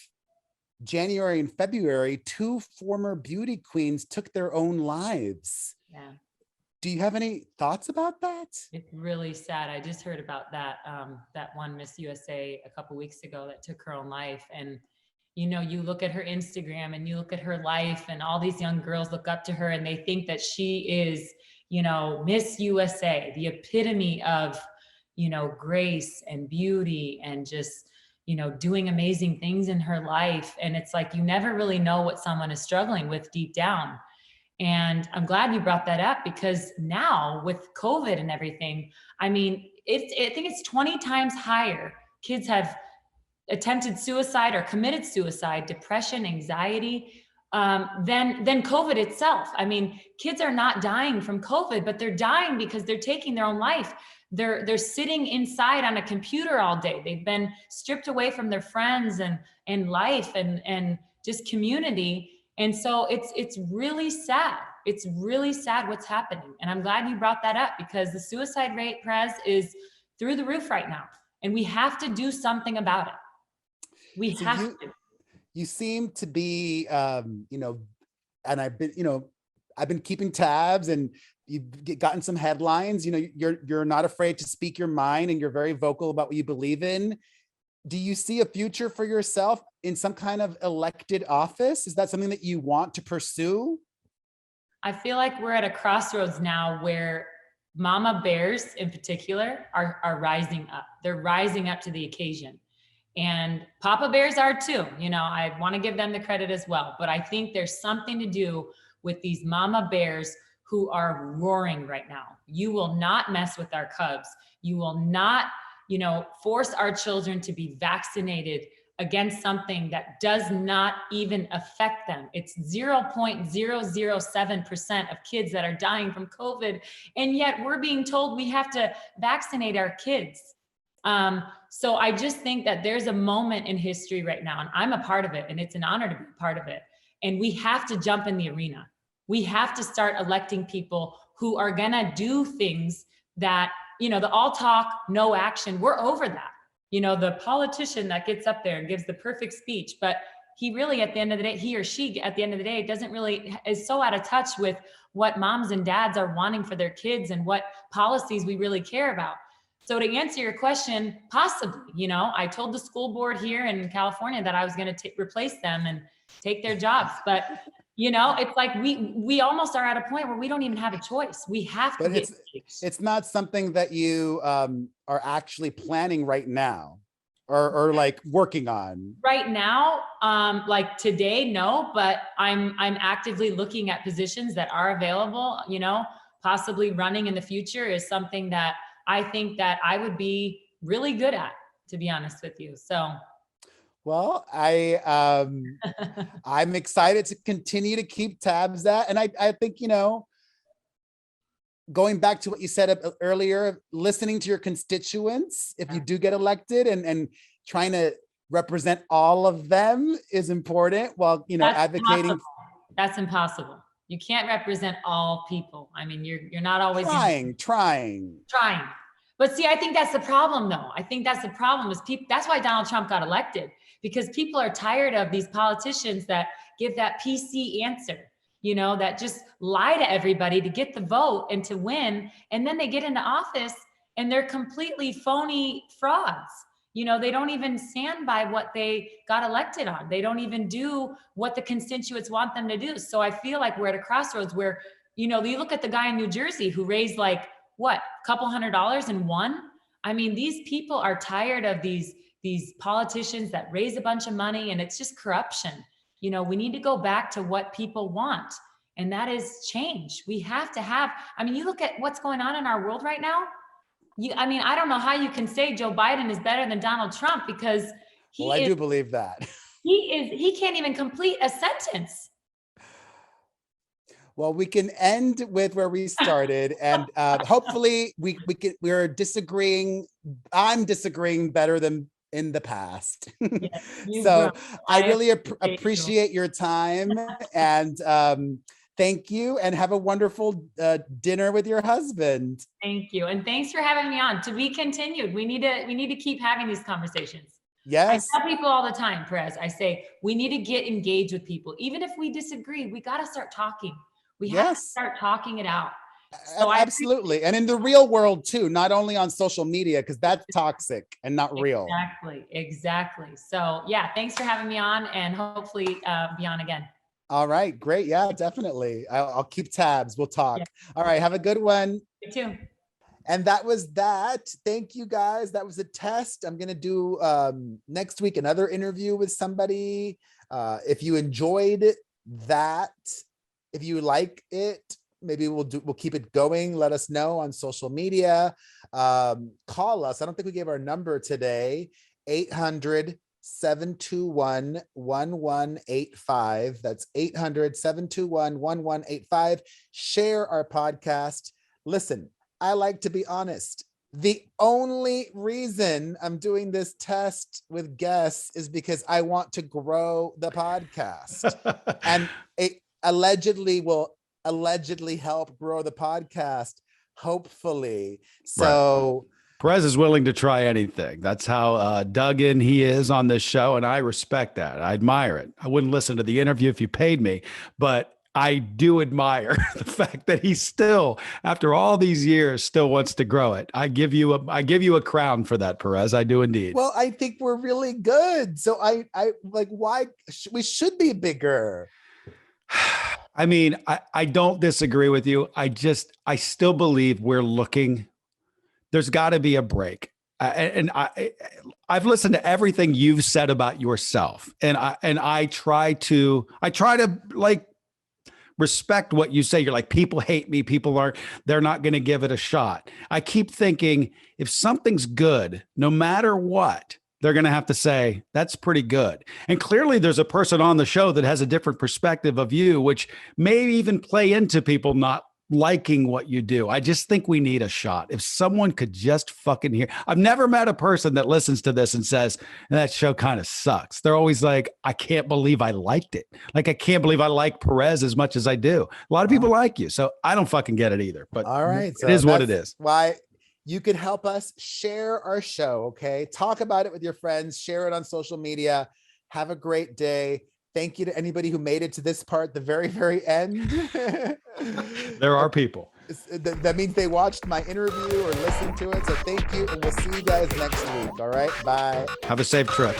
January and February, 2 former beauty queens took their own lives. Yeah. Do you have any thoughts about that? It's really sad. I just heard about that, that one Miss USA a couple weeks ago that took her own life. And, you know, you look at her Instagram and you look at her life, and all these young girls look up to her and they think that she is, you know, Miss USA, the epitome of, you know, grace and beauty and just, you know, doing amazing things in her life. And it's like, you never really know what someone is struggling with deep down. And I'm glad you brought that up, because now with COVID and everything, I mean, I think it's 20 times higher. Kids have attempted suicide or committed suicide, depression, anxiety, than COVID itself. I mean, kids are not dying from COVID, but they're dying because they're taking their own life. They're sitting inside on a computer all day. They've been stripped away from their friends and life and just community. And so it's really sad. It's really sad what's happening. And I'm glad you brought that up, because the suicide rate, Perez, is through the roof right now. And we have to do something about it. We have to. You seem to be, you know, and I've been keeping tabs, and you've gotten some headlines. You know, you're not afraid to speak your mind, and you're very vocal about what you believe in. Do you see a future for yourself in some kind of elected office? Is that something that you want to pursue? I feel like we're at a crossroads now where mama bears in particular are rising up. They're rising up to the occasion. And papa bears are too. You know, I want to give them the credit as well. But I think there's something to do with these mama bears who are roaring right now. You will not mess with our cubs. You will not, you know, force our children to be vaccinated against something that does not even affect them. It's 0.007% of kids that are dying from COVID. And yet we're being told we have to vaccinate our kids. So I just think that there's a moment in history right now, and I'm a part of it, and it's an honor to be a part of it. And we have to jump in the arena. We have to start electing people who are gonna do things that, you know, the all talk, no action, we're over that. You know, the politician that gets up there and gives the perfect speech, but he really, at the end of the day, he or she, at the end of the day, doesn't really, is so out of touch with what moms and dads are wanting for their kids and what policies we really care about. So to answer your question, possibly, you know, I told the school board here in California that I was going to replace them and take their jobs. But, you know, it's like we almost are at a point where we don't even have a choice. We have to. But it's not something that you are actually planning right now or like working on. Right now, like today, no, but I'm actively looking at positions that are available. You know, possibly running in the future is something that I think that I would be really good at, to be honest with you. So, well, I'm excited to continue to keep tabs at, and I think, you know, going back to what you said earlier, listening to your constituents, if you do get elected, and trying to represent all of them is important, while, you know, advocating. Impossible. That's impossible. You can't represent all people. I mean, you're not always trying. But see, I think that's the problem, though. I think that's the problem is people. That's why Donald Trump got elected, because people are tired of these politicians that give that PC answer, you know, that just lie to everybody to get the vote and to win. And then they get into office and they're completely phony frauds. You know, they don't even stand by what they got elected on. They don't even do what the constituents want them to do. So I feel like we're at a crossroads where, you know, you look at the guy in New Jersey who raised like, what, a couple $100s and won? I mean, these people are tired of these politicians that raise a bunch of money, and it's just corruption. You know, we need to go back to what people want, and that is change. We have to have, I mean, you look at what's going on in our world right now. I mean, I don't know how you can say Joe Biden is better than Donald Trump, because I do believe that. He can't even complete a sentence. Well, we can end with where we started, and hopefully we're disagreeing. I'm disagreeing better than in the past. Yes, so I really appreciate your time, and thank you, and have a wonderful dinner with your husband. Thank you, and thanks for having me on. To be continued. We need to keep having these conversations. Yes. I tell people all the time, Perez, I say, we need to get engaged with people. Even if we disagree, we got to start talking. We have to start talking it out. So Absolutely. And in the real world too, not only on social media, because that's toxic and not real. Exactly. So yeah, thanks for having me on, and hopefully be on again. All right, great. Yeah, definitely. I'll keep tabs. We'll talk. Yeah. All right, have a good one. You too. And that was that. Thank you guys. That was a test. I'm going to do next week another interview with somebody. If you enjoyed that, if you like it, maybe we'll keep it going. Let us know on social media. Call us. I don't think we gave our number today. 800-721-1185. That's 800-721-1185. Share our podcast. Listen, I like to be honest. The only reason I'm doing this test with guests is because I want to grow the podcast. And it will allegedly help grow the podcast, hopefully. So Perez is willing to try anything. That's how dug in he is on this show, and I respect that. I admire it. I wouldn't listen to the interview if you paid me, but I do admire the fact that he still, after all these years, still wants to grow it. I give you a crown for that, Perez. I do indeed. Well, I think we're really good. So I like, why we should be bigger. I mean, I don't disagree with you. I still believe we're looking. There's got to be a break. I've listened to everything you've said about yourself, and I try to like respect what you say. You're like, people hate me. They're not going to give it a shot. I keep thinking if something's good, no matter what, they're going to have to say, that's pretty good. And clearly there's a person on the show that has a different perspective of you, which may even play into people not liking what you do. I just think we need a shot. If someone could just fucking hear. I've never met a person that listens to this and says, that show kind of sucks. They're always like, I can't believe I liked it. Like, I can't believe I like Perez as much as I do. A lot of people like you. So I don't fucking get it either, but all right, it is what it is. Why you could help us share our show. Okay. Talk about it with your friends, share it on social media. Have a great day. Thank you to anybody who made it to this part, the very, very end. There are people. That means they watched my interview or listened to it. So thank you. And we'll see you guys next week. All right. Bye. Have a safe trip.